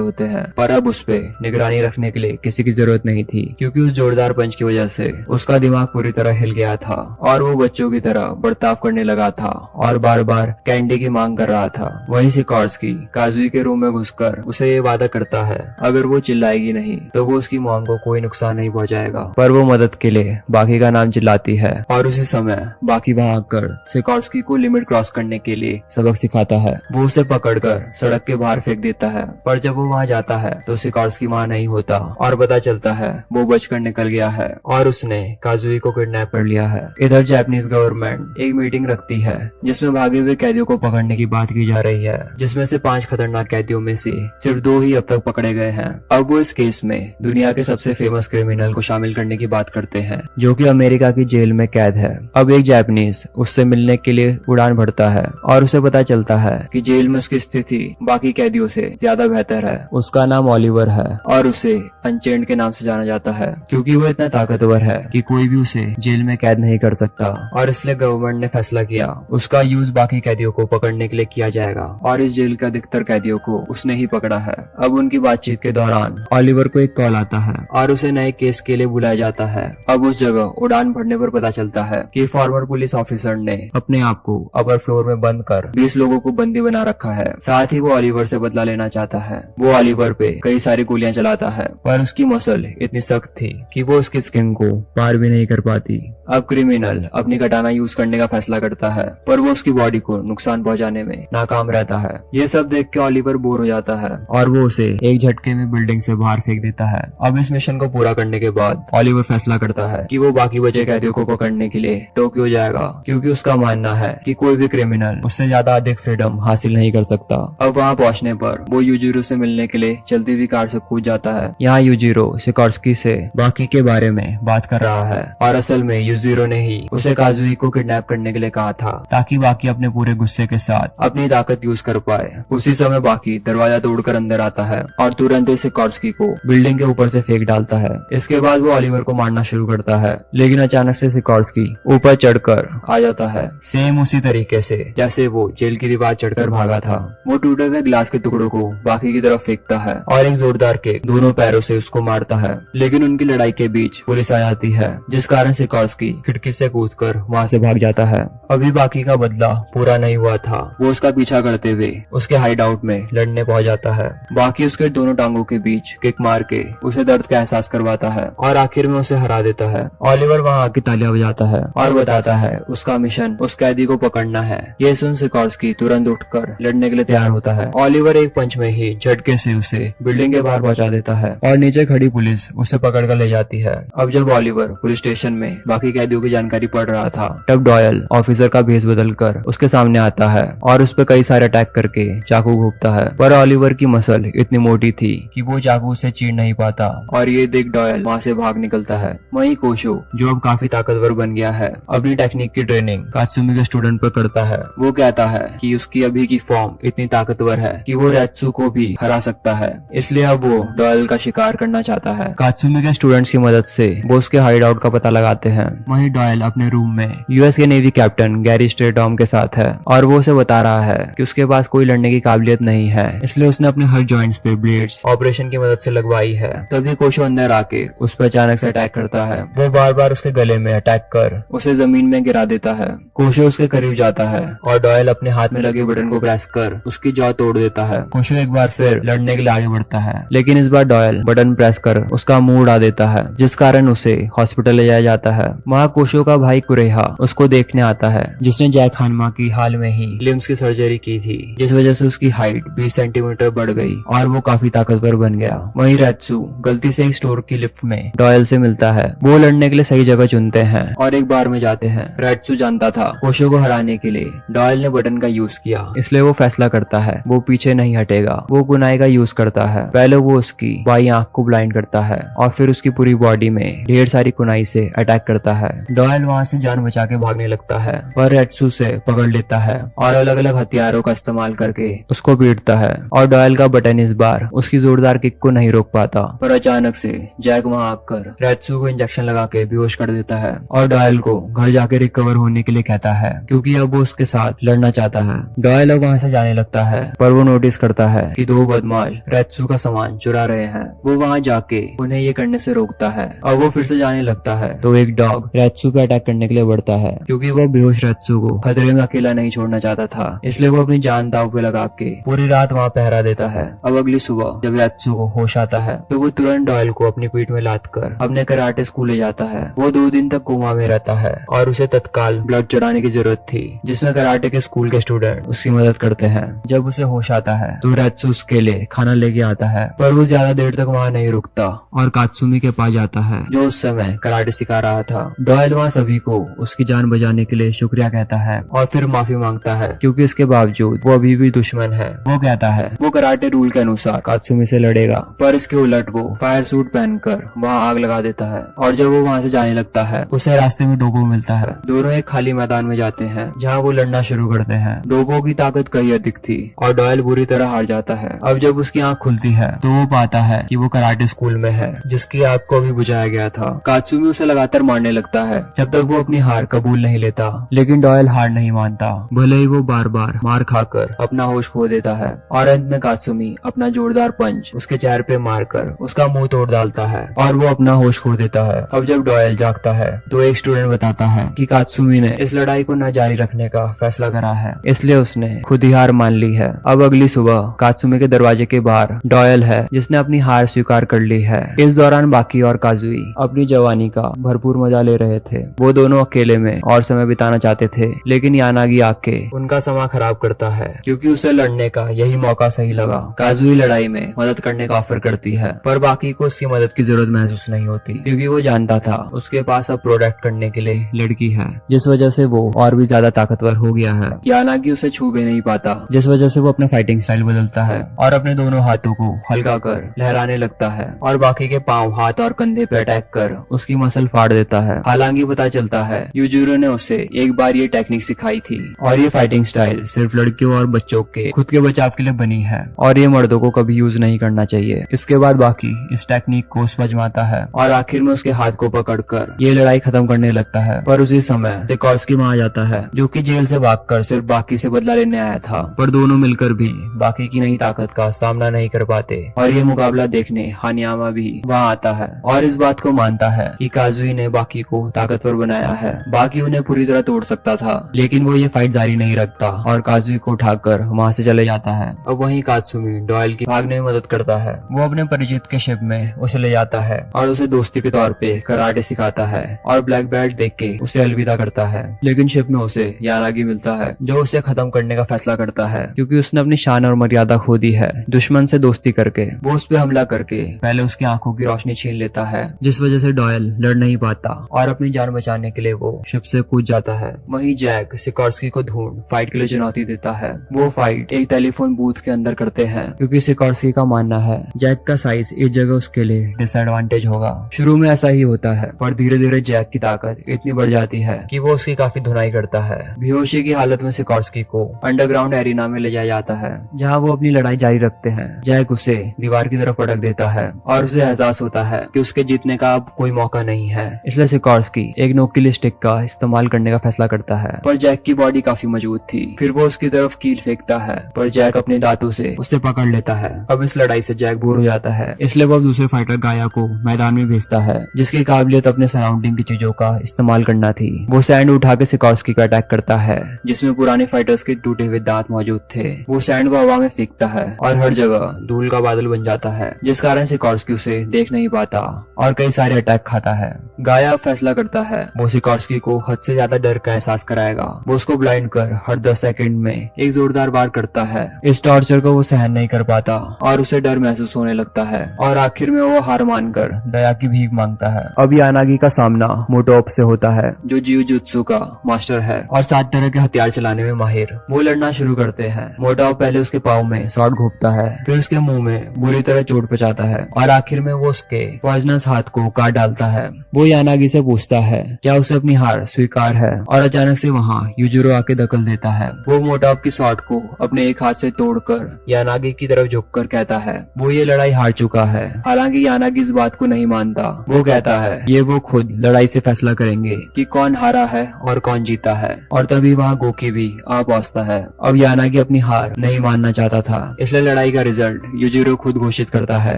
[SPEAKER 2] होते हैं, पर अब उस पे निगरानी रखने के लिए किसी की जरूरत नहीं थी, क्योंकि उस जोरदार पंच की वजह से उसका दिमाग पूरी तरह हिल गया था और वो बच्चों की तरह बर्ताव करने लगा था और बार बार कैंडी की मांग कर रहा था। वहीं सिकोर्स्की काजुई के रूम में घुसकर उसे ये वादा करता है अगर वो चिल्लाएगी नहीं तो वो उसकी मॉम को कोई नुकसान नहीं पहुंचाएगा, पर वो मदद के लिए बाकी का नाम चिल्लाती है और उसी समय बाकी वहां आकर सिकोर्स्की को लिमिट क्रॉस करने के लिए सबक सिखाता है। वो उसे पकड़कर सड़क के बाहर फेंक देता है, पर जब वो वहां जाता है तो सिकोर्स्की वहां नहीं होता और पता चलता है वो बचकर निकल गया है और उसने काजुई को किडनैप कर लिया है। इधर जापानीज गवर्नमेंट एक मीटिंग रखती है जिसमें भागे हुए कैदियों को पकड़ने की बात की जा रही है, जिसमें से 5 खतरनाक कैदियों में से सिर्फ 2 ही अब तक पकड़े गए हैं। अब वो इस केस में दुनिया के सबसे फेमस क्रिमिनल को शामिल करने की बात करते हैं, जो कि अमेरिका की जेल में कैद है। अब एक जापानीज उससे मिलने के लिए उड़ान भरता है और उसे पता चलता है कि जेल में उसकी स्थिति बाकी कैदियों से ज्यादा बेहतर है। उसका नाम ओलिवर है और उसे अनचेंड के नाम से जाना जाता है, क्योंकि वो इतना ताकतवर है कि कोई भी उसे जेल में कैद नहीं कर सकता और इसलिए गवर्नमेंट ने फैसला किया उसका यूज बाकी कैदियों को पकड़ने के लिए किया जाएगा और इस जेल के अधिकतर कैदियों को उसने ही पकड़ा है। अब उनकी बातचीत के दौरान ओलिवर को एक कॉल आता है और उसे नए केस के लिए बुलाया जाता है। अब उस जगह उड़ान भरने पर पता चलता है कि फॉर्मर पुलिस ऑफिसर ने अपने आप को अपर फ्लोर में बंद कर 20 लोगों को बंदी बना रखा है। साथ ही वो ओलिवर से बदला लेना चाहता है। वो ओलिवर पे कई सारी गोलियां चलाता है, पर उसकी मसल इतनी सख्त थी कि वो उसकी स्किन को पार भी नहीं कर पाती। अब क्रिमिनल अपनी कटाना यूज करने का फैसला करता है, पर वो उसकी बॉडी को नुकसान पहुंचाने में नाकाम रहता है। ये सब देख के ओलिवर बोर हो जाता है और वो उसे एक झटके में बिल्डिंग से बाहर फेंक देता है। अब इस मिशन को पूरा करने के बाद ओलिवर फैसला करता है कि वो बाकी बचे कैदियों को पकड़ने के लिए टोक्यो जाएगा, क्योंकि उसका मानना है कि कोई भी क्रिमिनल उससे ज्यादा अधिक फ्रीडम हासिल नहीं कर सकता। अब वहाँ पहुँचने पर वो यूजिरो से मिलने के लिए चलती हुई कार से कूद जाता है। यहाँ यूजिरो सिकोर्स्की से बाकी के बारे में बात कर रहा है और असल में यूजिरो ने ही उसे काजुई को किडनैप करने के लिए कहा था, ताकि बाकी अपने पूरे गुस्से के साथ अपनी ताकत यूज कर पाए। उसी समय बाकी दरवाजा तोड़कर अंदर आता है और तुरंत ही सिकोर्स्की को बिल्डिंग के ऊपर से फेंक डालता है। इसके बाद वो ओलिवर को मारना शुरू करता है, लेकिन अचानक से सिकोर्स्की ऊपर चढ़कर आ जाता है, सेम उसी तरीके से जैसे वो जेल की दीवार चढ़कर भागा था। वो टूटे हुए ग्लास के टुकड़ों को बाकी की तरफ फेंकता है और एक जोरदार किक दोनों पैरों से उसको मारता है, लेकिन उनकी लड़ाई के बीच पुलिस आ जाती है, जिस कारण सिकोर्स्की खिड़की से कूदकर वहां से भाग जाता है। अभी बाकी का बदला पूरा नहीं हुआ था। वो उसका पीछा करते हुए उसके हाइड आउट में लड़ने पहुंच जाता है। बाकी उसके दोनों टांगों के बीच किक मार के उसे दर्द का एहसास करवाता है और आखिर में उसे हरा देता है। ओलिवर वहां आके तालियां बजाता है और बताता है उसका मिशन उस कैदी को पकड़ना है। ये सुन सिकोर्स्की तुरंत उठकर लड़ने के लिए तैयार होता है। ओलिवर एक पंच में ही झटके से उसे बिल्डिंग के बाहर पहुंचा देता है और नीचे खड़ी पुलिस उसे पकड़ कर ले जाती है। अब जब ओलिवर पुलिस स्टेशन में बाकी कैदियों की जानकारी पढ़ रहा था, तब डॉयल ऑफिसर का भेष बदलकर उसके सामने आता है और उस पर कई सारे अटैक करके चाकू घोंपता है, पर ओलिवर की मसल इतनी मोटी थी कि वो चाकू से चीर नहीं पाता और ये देख डॉयल वहाँ से भाग निकलता है। वहीं कोशो, जो अब काफी ताकतवर बन गया है, अपनी टेक्निक की ट्रेनिंग कात्सुमी के स्टूडेंट पर करता है। वो कहता है कि उसकी अभी की फॉर्म इतनी ताकतवर है कि वो रैत्सू को भी हरा सकता है, इसलिए अब वो डॉयल का शिकार करना चाहता है। कात्सुमी के स्टूडेंट्स की मदद से वो उसके हाइड आउट का पता लगाते हैं। वहीं डॉयल अपने रूम में यूएस के नेवी कैप्टन गैरी स्ट्रेटॉम के साथ है और वो उसे बता रहा है कि उसके पास कोई लड़ने की काबिलियत नहीं है, इसलिए उसने अपने हर जॉइंट्स पे ब्लेड्स ऑपरेशन की मदद से लगवाई है। तभी कोशो अंदर आके उस पर अचानक से अटैक करता है। वो बार बार उसके गले में अटैक कर उसे जमीन में गिरा देता है। कोशो उसके करीब जाता है और डॉयल अपने हाथ में लगे बटन को प्रेस कर उसकी जॉ तोड़ देता है। कोशो एक बार फिर लड़ने के लिए आगे बढ़ता है, लेकिन इस बार डॉयल बटन प्रेस कर उसका मुंह उड़ा देता है, जिस कारण उसे हॉस्पिटल ले जाया जाता है। वहाँ कोशो का भाई कुरेहा उसको देखने आता है, जिसने जैक हानमा की हाल में ही लिम्स की सर्जरी की थी, जिस वजह से उसकी हाइट 20 सेंटीमीटर बढ़ गई और वो काफी ताकतवर बन गया। वहीं रैत्सू गलती से एक स्टोर की लिफ्ट में डॉयल से मिलता है। वो लड़ने के लिए सही जगह चुनते हैं और एक बार में जाते हैं। रैत्सू जानता था कोशो को हराने के लिए डॉयल ने बटन का यूज किया, इसलिए वो फैसला करता है वो पीछे नहीं हटेगा। वो कुनाई का यूज करता है। पहले वो उसकी बाई आंख को ब्लाइंड करता है और फिर उसकी पूरी बॉडी में ढेर सारी कुनाई से अटैक करता है है। डॉयल वहाँ से जान बचा के भागने लगता है पर रेत्सु से पकड़ लेता है और अलग अलग हथियारों का इस्तेमाल करके उसको पीटता है और डॉयल का बटन इस बार उसकी जोरदार किक को नहीं रोक पाता। पर अचानक से जैक वहाँ आकर रेत्सु को इंजेक्शन लगा के बेहोश कर देता है और डॉयल को घर जाके रिकवर होने के लिए कहता है क्योंकि अब वो उसके साथ लड़ना चाहता है। डॉयल अब वहाँ से जाने लगता है पर वो नोटिस करता है कि दो बदमाश रेत्सु का सामान चुरा रहे हैं। वो वहाँ जाके उन्हें ये करने से रोकता है और वो फिर से जाने लगता है तो एक डॉग रेत्सु पे अटैक करने के लिए बढ़ता है क्योंकि वो बेहोश रेत्सु को खतरे में अकेला नहीं छोड़ना चाहता था, इसलिए वो अपनी जान दांव पे लगा के पूरी रात वहाँ पहरा देता है। अब अगली सुबह जब रेत्सु को होश आता है तो वो तुरंत डॉयल को अपनी पीठ में लाद कर अपने कराटे स्कूल ले जाता है। वो 2 दिन तक कोमा में रहता है और उसे तत्काल ब्लड चढ़ाने की जरूरत थी जिसमें कराटे के स्कूल के स्टूडेंट उसकी मदद करते हैं। जब उसे होश आता है तो रेत्सु उसके लिए खाना लेके आता है पर वो ज्यादा देर तक वहाँ नहीं रुकता और कात्सुमी के पास जाता है जो उस समय कराटे सिखा रहा था। डॉयल वहाँ सभी को उसकी जान बचाने के लिए शुक्रिया कहता है और फिर माफी मांगता है क्योंकि उसके बावजूद वो अभी भी दुश्मन है। वो कहता है वो कराटे रूल के अनुसार कात्सुमी से लड़ेगा पर इसके उलट वो फायर सूट पहनकर वहाँ आग लगा देता है और जब वो वहाँ से जाने लगता है उसे रास्ते में डोगो मिलता है। दोनों एक खाली मैदान में जाते हैं जहाँ वो लड़ना शुरू करते हैं। डोगो की ताकत कहीं अधिक थी और डॉयल बुरी तरह हार जाता है। अब जब उसकी आँख खुलती है तो वो पाता है कि वो कराटे स्कूल में है जिसकी आग को भी बुझाया गया था। कात्सुमी उसे लगातार मारने लगता है जब तक वो अपनी हार कबूल नहीं लेता, लेकिन डॉयल हार नहीं मानता भले ही वो बार बार मार खाकर अपना होश खो देता है और अंत में कात्सुमी अपना जोरदार पंच उसके चेहरे पे मारकर उसका मुंह तोड़ डालता है और वो अपना होश खो देता है। अब जब डॉयल जागता है तो एक स्टूडेंट बताता है कि कात्सुमी ने इस लड़ाई को न जारी रखने का फैसला करा है, इसलिए उसने खुद ही हार मान ली है। अब अगली सुबह कात्सुमी के दरवाजे के बाहर डॉयल है जिसने अपनी हार स्वीकार कर ली है। इस दौरान बाकी और काजुई अपनी जवानी का भरपूर मजा ले रहे थे। वो दोनों अकेले में और समय बिताना चाहते थे लेकिन यानागी आके उनका समय खराब करता है क्योंकि उसे लड़ने का यही मौका सही लगा। काजुई लड़ाई में मदद करने का ऑफर करती है पर बाकी को उसकी मदद की जरूरत महसूस नहीं होती क्योंकि वो जानता था उसके पास अब प्रोटेक्ट करने के लिए लड़की है, जिस वजह से वो और भी ज्यादा ताकतवर हो गया है। यानागी उसे छू भी नहीं पाता जिस वजह से वो अपना फाइटिंग स्टाइल बदलता है और अपने दोनों हाथों को हल्का कर लहराने लगता है और बाकी के पांव, हाथ और कंधे पे अटैक कर उसकी मसल फाड़ देता है। हालांकि पता चलता है यूजुरो ने उसे एक बार ये टेक्निक सिखाई थी और ये फाइटिंग स्टाइल सिर्फ लड़कियों और बच्चों के खुद के बचाव के लिए बनी है और ये मर्दों को कभी यूज नहीं करना चाहिए। इसके बाद बाकी इस टेक्निक को समझाता है और आखिर में उसके हाथ को पकड़कर ये लड़ाई खत्म करने लगता है। पर उसी समय सिकोर्स्की वहाँ आ जाता है जो कि जेल से भागकर सिर्फ बाकी से बदला लेने आया था, पर दोनों मिलकर भी बाकी की नई ताकत का सामना नहीं कर पाते और ये मुकाबला देखने हानियामा भी वहाँ आता है और इस बात को मानता है कि काजुई ने बाकी को ताकतवर बनाया है। बाकी उन्हें पूरी तरह तोड़ सकता था लेकिन वो ये फाइट जारी नहीं रखता और काजुई को उठाकर वहाँ से चले जाता है। अब वहीं कात्सुमी डॉयल की भागने में मदद करता है। वो अपने परिचित के शिप में उसे ले जाता है और उसे दोस्ती के तौर पे कराटे सिखाता है और ब्लैक बेल्ट देख के उसे अलविदा करता है। लेकिन शिप में उसे यानागी मिलता है जो उसे खत्म करने का फैसला करता है क्योंकि उसने अपनी शान और मर्यादा खो दी है। दुश्मन से दोस्ती करके वो उस पे हमला करके पहले उसकी आंखों की रोशनी छीन लेता है जिस वजह से डॉयल लड़ नहीं पाता और अपनी जान बचाने के लिए वो शिप से कूद जाता है। वहीं जैक सिकोर्स्की को ढूंढ फाइट के लिए चुनौती देता है। वो फाइट एक टेलीफोन बूथ के अंदर करते हैं क्योंकि सिकोर्स्की का मानना है जैक का साइज इस जगह उसके लिए डिसएडवांटेज होगा। शुरू में ऐसा ही होता है पर धीरे धीरे जैक की ताकत इतनी बढ़ जाती है कि वो उसकी काफी धुनाई करता है। बेहोशी की हालत में सिकोर्स्की को अंडरग्राउंड एरिना में ले जाया जाता है जहाँ वो अपनी लड़ाई जारी रखते हैं। जैक उसे दीवार की तरफ पटक देता है और उसे एहसास होता है कि उसके जीतने का अब कोई मौका नहीं है, इसलिए सिकोर्स्की एक नोकीली स्टिक का इस्तेमाल करने का फैसला करता है। पर जैक की बॉडी काफी मजबूत थी। फिर वो उसकी तरफ कील फेंकता है पर जैक अपने दांतों से उसे पकड़ लेता है। अब इस लड़ाई से जैक बोर हो जाता है इसलिए वो दूसरे फाइटर गाया को मैदान में भेजता है जिसकी काबिलियत अपने सराउंडिंग की चीजों का इस्तेमाल करना थी। वो सैंड उठा के सिकोर्स्की को अटैक करता है जिसमें पुराने फाइटर्स के टूटे हुए दांत मौजूद थे। वो सैंड को हवा में फेंकता है और हर जगह धूल का बादल बन जाता है जिस कारण सिकोर्स्की उसे देख नहीं पाता और कई सारे अटैक खाता है। गाया फैसला करता है वो सिकोर्स्की को हद से ज्यादा डर का एहसास कराएगा। वो उसको ब्लाइंड कर हर 10 सेकंड में एक जोरदार वार करता है। इस टॉर्चर को वो सहन नहीं कर पाता और उसे डर महसूस होने लगता है और आखिर में वो हार मानकर दया की भीख मांगता है। अब यानागी का सामना मोटोप से होता है जो जिउजुत्सु का मास्टर है और 7 तरह के हथियार चलाने में माहिर। वो लड़ना शुरू करते हैं। मोटोप पहले उसके पाँव में शॉट घोंपता है फिर उसके मुंह में बुरी तरह चोट पहुंचाता है और आखिर में वो उसके पॉइजनस हाथ को काट डालता है। वो वो यानागी से पूछता है क्या उसे अपनी हार स्वीकार है, और अचानक से वहाँ यूजिरो आके दखल देता है। वो मोटाप की शॉट को अपने एक हाथ से तोड़कर यानागी की तरफ झुककर कहता है वो ये लड़ाई हार चुका है। हालांकि यानागी इस बात को नहीं मानता। वो कहता है ये वो खुद लड़ाई से फैसला करेंगे कि कौन हारा है और कौन जीता है। और तभी वहाँ गोकी भी आ पहुंचता है। अब यानागी अपनी हार नहीं मानना चाहता था, इसलिए लड़ाई का रिजल्ट यूजिरो खुद घोषित करता है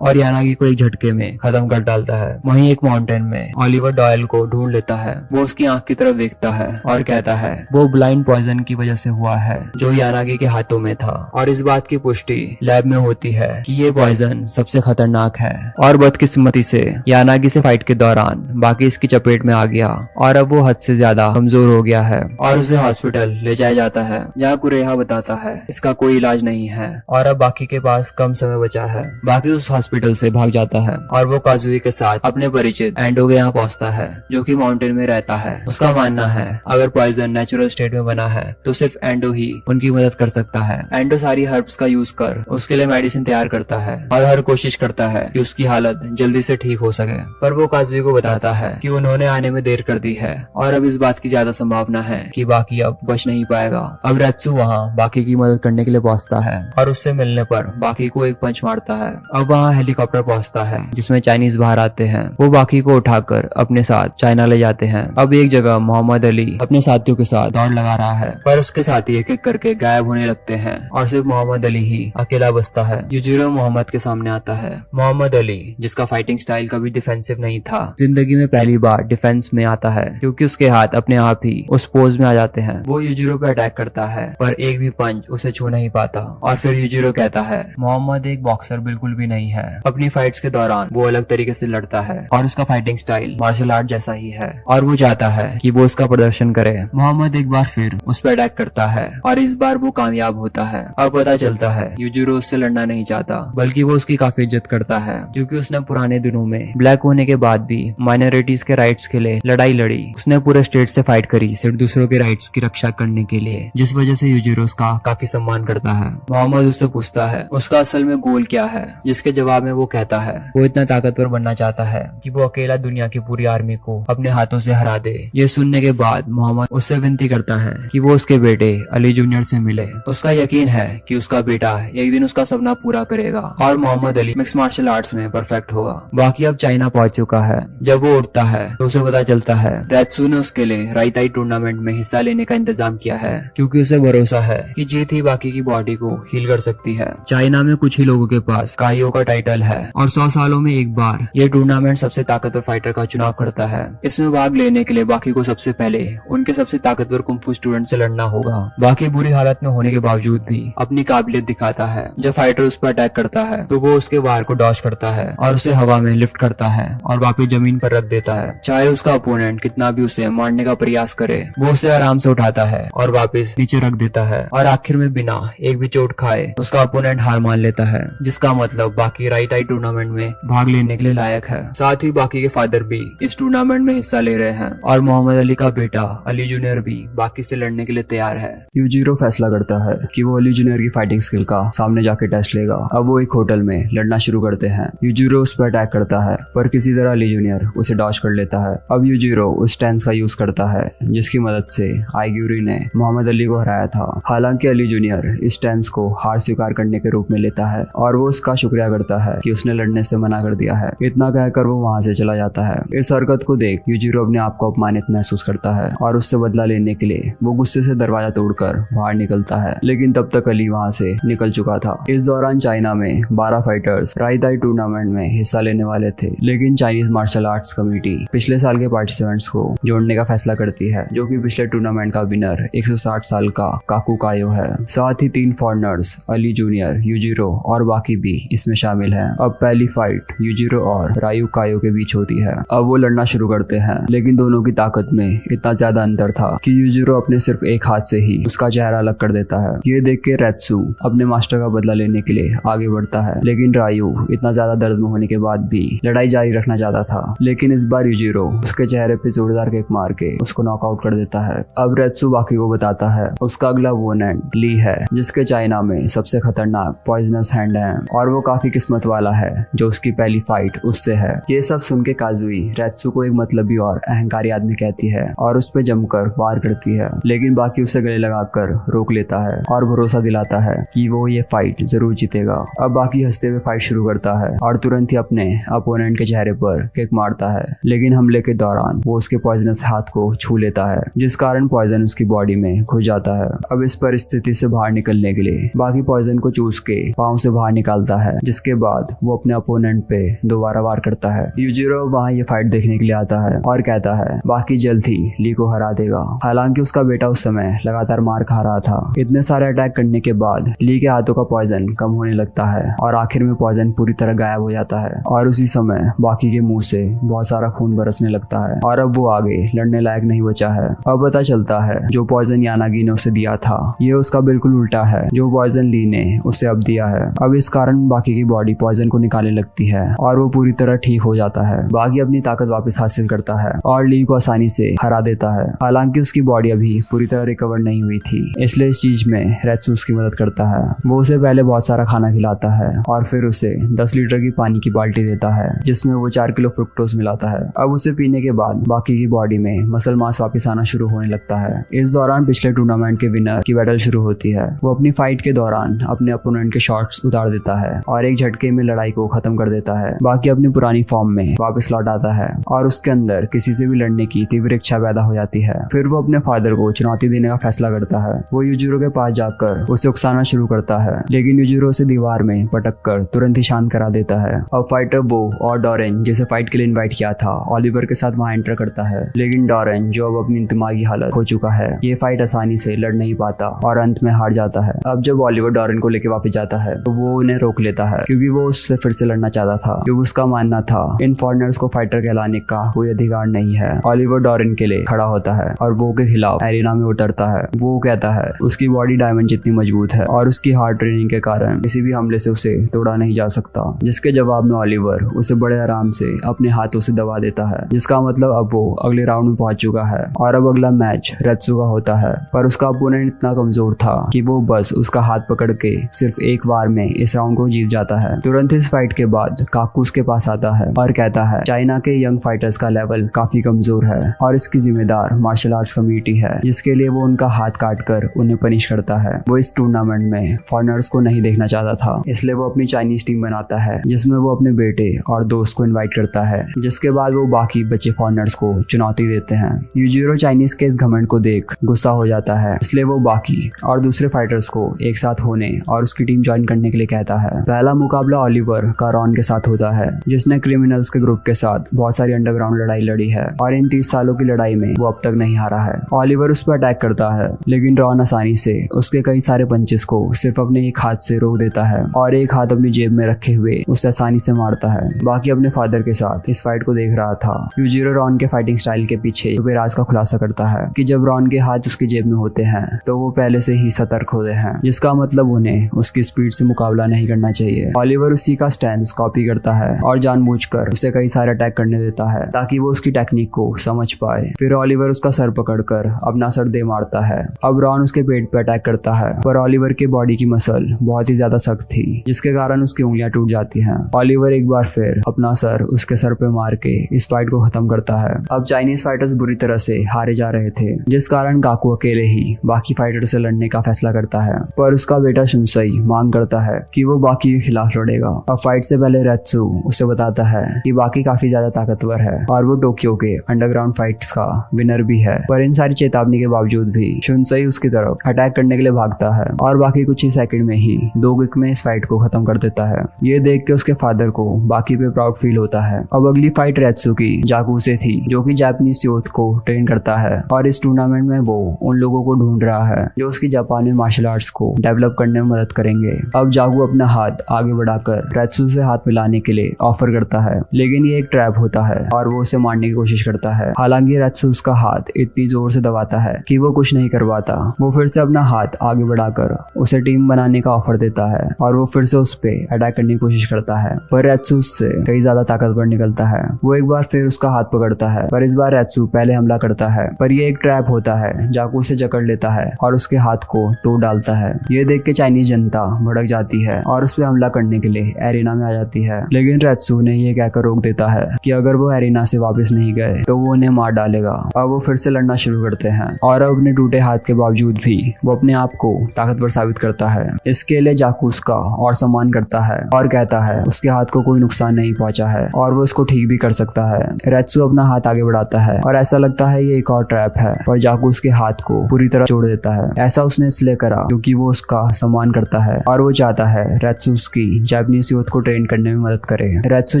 [SPEAKER 2] और यानागी को एक झटके में खत्म कर डालता है। वहीं एक माउंटेन में ओलिवर डॉयल को ढूंढ लेता है। वो उसकी आंख की तरफ देखता है और कहता है वो ब्लाइंड पॉइजन की वजह से हुआ है जो यानागी के हाथों में था। और इस बात की पुष्टि लैब में होती है कि ये पॉइजन सबसे खतरनाक है। और बदकिस्मती से यानागी से फाइट के दौरान बाकी इसकी चपेट में आ गया और अब वो हद से ज्यादा कमजोर हो गया है और उसे हॉस्पिटल ले जाया जाता है, जहाँ कुरेहा बताता है इसका कोई इलाज नहीं है और अब बाकी के पास कम समय बचा है। बाकी उस हॉस्पिटल से भाग जाता है और वो काजुई के साथ अपने परिचित एंडो के यहाँ पहुँचता है जो कि माउंटेन में रहता है। उसका मानना है अगर पॉइजन नेचुरल स्टेट में बना है तो सिर्फ एंडो ही उनकी मदद कर सकता है। एंडो सारी हर्ब्स का यूज कर उसके लिए मेडिसिन तैयार करता है और हर कोशिश करता है कि उसकी हालत जल्दी से ठीक हो सके। पर वो काजुई को बताता है कि उन्होंने आने में देर कर दी है और अब इस बात की ज्यादा संभावना है कि बाकी अब बच नहीं पाएगा। अब रेत्सु वहाँ बाकी की मदद करने के लिए पहुँचता है और उससे मिलने पर बाकी को एक पंच मारता है। अब वहाँ हेलीकॉप्टर पहुँचता है जिसमें चाइनीज बाहर आते हैं। वो बाकी को उठाकर अपने साथ चाइना ले जाते हैं। अब एक जगह मोहम्मद अली अपने साथियों के साथ दौड़ लगा रहा है पर उसके साथी एक एक करके गायब होने लगते हैं और सिर्फ मोहम्मद अली ही अकेला बचता है। यूजिरो मोहम्मद के सामने आता है। मोहम्मद अली जिसका फाइटिंग स्टाइल कभी डिफेंसिव नहीं था, जिंदगी में पहली बार डिफेंस में आता है क्योंकि उसके हाथ अपने आप ही उस पोज में आ जाते हैं। वो यूजिरो पे अटैक करता है पर एक भी पंच उसे छू नहीं पाता और फिर यूजिरो कहता है मोहम्मद एक बॉक्सर बिल्कुल भी नहीं है। अपनी फाइट्स के दौरान वो अलग तरीके से लड़ता है और उसका फाइटिंग स्टाइल मार्शल आर्ट जैसा ही है और वो चाहता है कि वो उसका प्रदर्शन करे। मोहम्मद एक बार फिर उस पर अटैक करता है और इस बार वो कामयाब होता है। अब पता चलता है यूजिरो उससे लड़ना नहीं चाहता बल्कि वो उसकी काफी इज्जत करता है क्योंकि उसने पुराने दिनों में ब्लैक होने के बाद भी माइनॉरिटीज के राइट्स के लिए लड़ाई लड़ी। उसने पूरे स्टेट से फाइट करी सिर्फ दूसरों के राइट्स की रक्षा करने के लिए, जिस वजह से यूजिरो उसका काफी सम्मान करता है। मोहम्मद उससे पूछता है उसका असल में गोल क्या है, जिसके जवाब में वो कहता है वो इतना ताकतवर बनना चाहता है कि वो अकेला दुनिया की पूरी आर्मी को अपने हाथों से हरा दे। ये सुनने के बाद मोहम्मद उससे विनती करता है कि वो उसके बेटे अली जूनियर से मिले। उसका यकीन है कि उसका बेटा एक दिन उसका सपना पूरा करेगा और Mohammad Ali mix martial arts में परफेक्ट होगा। बाकी अब चाइना पहुंच चुका है। जब वो उठता है तो उसे पता चलता है रेत्सु ने उसके लिए राइताई टूर्नामेंट में हिस्सा लेने का इंतजाम किया है क्योंकि उसे भरोसा है कि जीत ही बाकी की बॉडी को हील कर सकती है। चाइना में कुछ ही लोगों के पास काइयो का टाइटल है और 100 सालों में एक बार ये टूर्नामेंट सबसे ताकतवर फाइटर का चुनाव करता है। इसमें भाग लेने के लिए बाकी को सबसे पहले उनके सबसे ताकतवर कुंफू स्टूडेंट से लड़ना होगा। बाकी बुरी हालत में होने के बावजूद भी अपनी काबिलियत दिखाता है। जब फाइटर उस पर अटैक करता है तो वो उसके वार को डॉज करता है और उसे हवा में लिफ्ट करता है और वापिस जमीन पर रख देता है। चाहे उसका अपोनेंट कितना भी उसे मारने का प्रयास करे वो उसे आराम से उठाता है और वापस नीचे रख देता है और आखिर में बिना एक भी चोट खाए उसका अपोनेंट हार मान लेता है, जिसका मतलब बाकी राइताई टूर्नामेंट में भाग लेने के लिए लायक है। साथ ही बाकी के फादर भी इस टूर्नामेंट में हिस्सा ले रहे हैं और मोहम्मद अली का बेटा अली जूनियर भी बाकी से लड़ने के लिए तैयार है।
[SPEAKER 1] यूजिरो फैसला करता है कि वो अली जूनियर की फाइटिंग स्किल का सामने जाके टेस्ट लेगा। अब वो एक होटल में लड़ना शुरू करते हैं। यूजिरो उस पर अटैक करता है पर किसी तरह अली जूनियर उसे डॉज कर लेता है। अब यूजिरो उस स्टैंस का यूज करता है जिसकी मदद से आईग्यूरी ने मोहम्मद अली को हराया था। हालांकि अली जूनियर इस स्टैंस को हार स्वीकार करने के रूप में लेता है और वो उसका शुक्रिया करता है कि उसने लड़ने से मना कर दिया है। इतना कहकर वो वहाँ से चला जाता है। इस हरकत को देख यूजिरो अपने आप को अपमानित महसूस करता है और उससे बदला लेने के लिए वो गुस्से से दरवाजा तोड़कर बाहर निकलता है, लेकिन तब तक अली वहाँ से निकल चुका था। इस दौरान चाइना में 12 फाइटर्स राइताई टूर्नामेंट में हिस्सा लेने वाले थे, लेकिन चाइनीज मार्शल आर्ट्स कमेटी पिछले साल के पार्टिसिपेंट्स को जोड़ने का फैसला करती है, जो कि पिछले टूर्नामेंट का विनर 160 साल का काकू कायो है। साथ ही 3 फॉरेनर्स अली जूनियर, यूजिरो और बाकी भी इसमें शामिल हैं। अब पहली फाइट यूजिरो और रायू कायो के बीच होती है। अब वो लड़ना शुरू करते हैं, लेकिन दोनों की ताकत में इतना ज्यादा अंतर था कि यूजिरो अपने सिर्फ एक हाथ से ही उसका चेहरा अलग कर देता है। ये देख के रेत्सु अपने मास्टर का बदला लेने के लिए आगे बढ़ता है, लेकिन रायू इतना ज्यादा दर्द में होने के बाद भी लड़ाई जारी रखना चाहता था। लेकिन इस बार यूजिरो उसके चेहरे पे जोरदार किक मार के उसको नॉकआउट कर देता है। अब रेत्सु बाकी को बताता है उसका अगला ओपोनेंट ली है, जिसके चाइना में सबसे खतरनाक पॉइजनस हैंड है और वो काफी किस्मत वाला है जो उसकी पहली फाइट उससे है। ये सब सुन के काजुई
[SPEAKER 3] रेत्सु को एक मतलबी और अहंकारी आदमी कहती है और उस पर जमकर वार करती है, लेकिन बाकी उसे गले लगाकर रोक लेता है और भरोसा दिलाता है कि वो ये फाइट जरूर जीतेगा। अब बाकी हंसते हुए फाइट शुरू करता है और तुरंत ही अपने अपोनेंट के चेहरे पर किक मारता है, लेकिन हमले के दौरान वो उसके पॉइजनस हाथ को छू लेता है, जिस कारण पॉइजन उसकी बॉडी में घुस जाता है। अब इस परिस्थिति से बाहर निकलने के लिए बाकी पॉइजन को चूस के पाँव से बाहर निकालता है, जिसके बाद वो अपने अपोनेंट पे दोबारा वार करता है। यूजिरो वहाँ ये फाइट देखने के लिए आता है और कहता है बाकी जल्द ही ली को हरा देगा। हालांकि उसका बेटा उस समय लगातार मार खा रहा था। इतने सारे अटैक करने के बाद ली के हाथों का पॉइजन कम होने लगता है और आखिर में पॉइजन पूरी तरह गायब हो जाता है और उसी समय बाकी के मुंह से बहुत सारा खून बरसने लगता है और अब वो आगे लड़ने लायक नहीं बचा है। अब पता चलता है जो पॉइजन यानागी ने उसे दिया था ये उसका बिल्कुल उल्टा है जो पॉइजन ली ने उसे अब दिया है। अब इस कारण बाकी की बॉडी पॉइजन को निकालने लगती है और वो पूरी तरह ठीक हो जाता है। बाकी अपनी ताकत वापस हासिल करता है और ली को आसानी से हरा देता है। हालांकि उसकी बॉडी अभी पूरी तरह रिकवर नहीं हुई थी, इसलिए इस चीज में रेत्सु उसकी मदद करता है। वो उसे पहले बहुत सारा खाना खिलाता है और फिर उसे 10 लीटर की पानी की बाल्टी देता है जिसमें वो 4 किलो फ्रुक्टोज मिलाता है। अब उसे पीने के बाद बाकी की बॉडी में मसल मास वापस आना शुरू होने लगता है। इस दौरान पिछले टूर्नामेंट के विनर की बैटल शुरू होती है। वो अपनी फाइट के दौरान अपने अपोनेंट के शॉट्स उतार देता है और एक झटके में लड़ाई को खत्म कर देता है। बाकी अपनी पुरानी फॉर्म में वापस लौट आता है और उसके अंदर किसी से भी लड़ने की तीव्र इच्छा पैदा हो जाती है। फिर वो अपने फादर को चुनौती देने का फैसला करता है। वो यूजिरो के पास जाकर उसे उकसाना शुरू करता है, लेकिन यूजिरो उसे दीवार में पटक कर तुरंत ही शांत करा देता है। अब फाइटर वो और डॉरेन जिसे फाइट के लिए इन्वाइट किया था ओलिवर के साथ वहाँ एंटर करता है, लेकिन डॉरेन जो अब अपनी दिमागी हालत हो चुका है ये फाइट आसानी से लड़ नहीं पाता और अंत में हार जाता है। अब जब ओलिवर डॉरेन को लेके वापस जाता है तो वो उन्हें रोक लेता है क्योंकि वो उससे फिर से लड़ना चाहता था, क्योंकि उसका मानना था इन फॉरेनर्स को फाइटर कहलाने का कोई अधिकार नहीं है। ओलिवर डॉरेन के लिए खड़ा होता है और वो के खिलाफ एरिना में उतरता है। वो कहता है उसकी बॉडी डायमंड जितनी मजबूत है और उसकी हार्ड ट्रेनिंग के कारण किसी भी हमले से उसे तोड़ा नहीं जा सकता, जिसके जवाब में ओलिवर उसे बड़े आराम से अपने हाथों से दबा देता है, जिसका मतलब अब वो अगले राउंड में पहुंच चुका है और अब अगला मैच रेत्सु का होता है। पर उसका अपोनेंट इतना कमजोर था कि वो बस उसका हाथ पकड़ के सिर्फ एक बार में इस राउंड को जीत जाता है। तुरंत इस फाइट के बाद काकू उसके पास आता है और कहता है चाइना के यंग फाइटर्स का लेवल काफी कमजोर है और इसकी जिम्मेदार मार्शल आर्ट्स कमेटी है, जिसके लिए वो उनका हाथ काट कर उन्हें पनिश करता है। वो इस टूर्नामेंट में फॉरेनर्स को नहीं देखना चाहता था, इसलिए वो अपनी चाइनीज टीम बनाता है जिसमें वो अपने बेटे और दोस्त को इनवाइट करता है, जिसके बाद वो बाकी बचे फॉरेनर्स को चुनौती देते हैं। यूजिरो चाइनीज के इस घमंड को देख गुस्सा हो जाता है, इसलिए वो बाकी और दूसरे फाइटर्स को एक साथ होने और उसकी टीम ज्वाइन करने के लिए कहता है। पहला मुकाबला ओलिवर का रॉन के साथ होता है, जिसने क्रिमिनल्स के ग्रुप के साथ बहुत सारी अंडरग्राउंड लड़ाई लड़ी है और इन 30 सालों की लड़ाई में वो अब तक नहीं हारा है। ओलिवर उस पर अटैक करता है, लेकिन रॉन आसानी से उसके कई सारे पंचेस को सिर्फ अपने एक हाथ से रोक देता है और एक हाथ अपनी जेब में रखे हुए उसे आसानी से मारता है। बाकी अपने फादर के साथ इस फाइट को देख रहा था। यूजिरो रॉन के फाइटिंग स्टाइल के पीछे छुपे राज का खुलासा करता है कि जब रॉन के हाथ उसकी जेब में होते हैं तो वो पहले से ही सतर्क होते हैं, जिसका मतलब उन्हें उसकी स्पीड से मुकाबला नहीं करना चाहिए। ओलिवर उसी का स्टैंस कॉपी करता है और जानबूझकर उसे कई सारे अटैक करने देता है ताकि वो उसकी टेक्निक को समझ पाए। फिर ओलिवर उसका सर पकड़कर अपना सर दे मारता है। अब रॉन उसके पेट पे अटैक करता है, पर ओलिवर के बॉडी की मसल बहुत ही ज्यादा सख्त थी, जिसके कारण उसकी उंगलियां टूट जाती हैं। ओलिवर एक बार फिर अपना सर उसके सर पे मार के इस फाइट को खत्म करता है। अब चाइनीज फाइटर्स बुरी तरह से हारे जा रहे थे, जिस कारण काकू अकेले ही बाकी फाइटर से लड़ने का फैसला करता है, पर उसका बेटा शुनसई मांग करता है कि वो बाकी के खिलाफ लड़ेगा। अब फाइट से पहले रेत्सु उसे बताता है कि बाकी काफी ज्यादा ताकतवर है और वो टोक्यो के अंडरग्राउंड फाइट्स का विनर भी है। पर इन सारी चेतावनी के बावजूद भी शुनसई उसकी तरफ अटैक करने के लिए भागता है और बाकी कुछ ही सेकंड में ही 2 किक में इस फाइट को खत्म कर देता है। ये देख के उसके फादर को बाकी पे प्राउड फील होता है। अब अगली फाइट रेत्सु की जाकू से थी, जो कि जापानीज यूथ को ट्रेन करता है और इस टूर्नामेंट में वो उन लोगों को ढूंढ रहा है जो उसकी जापानी मार्शल आर्ट्स को डेवलप करने में मदद करेंगे। अब जागू अपना हाथ आगे बढ़ाकर रेत्सु से हाथ मिलाने के लिए ऑफर करता है, लेकिन ये एक ट्रैप होता है और वो उसे मारने की कोशिश करता है। हालांकि रेत्सु उसका हाथ इतनी जोर से दबाता है कि वो कुछ नहीं कर पाता। वो फिर से अपना हाथ आगे बढ़ाकर उसे टीम बनाने का ऑफर देता है और वो फिर से उस पे अटैक करने की कोशिश करता है, पर रेत्सु उससे कई ज्यादा ताकतवर निकलता है। वो एक बार फिर उसका हाथ पकड़ता है, पर इस बार रेत्सु पहले हमला करता है, पर ये एक ट्रैप होता है। जाकू उसे जकड़ लेता है और उसके हाथ को तोड़ डालता है। ये देख के चाइनीज जनता भड़क जाती है और उस पर हमला करने के लिए एरिना में आ जाती है, लेकिन रेत्सु ने ये कहकर रोक देता है कि अगर वो एरिना से वापस नहीं गए तो वो उन्हें मार डालेगा। अब वो फिर से लड़ना शुरू करते हैं और अब अपने टूटे हाथ के बावजूद भी वो अपने आप को ताकतवर साबित करता है। इसके लिए जाकू उसका और सम्मान करता है और कहता है उसके हाथ को कोई नुकसान नहीं पहुंचा है और वो इसको ठीक भी कर सकता है। रेत्सु अपना हाथ आगे बढ़ाता है और ऐसा लगता है ये एक और ट्रैप है, पर जाकू उसके हाथ को पूरी तरह तोड़ देता है। ऐसा उसने इसलिए करा क्योंकि वो उसका सम्मान करता है और वो चाहता है रेत्सु उसकी जापानीज यूथ को ट्रेन करने में मदद करे। रेत्सु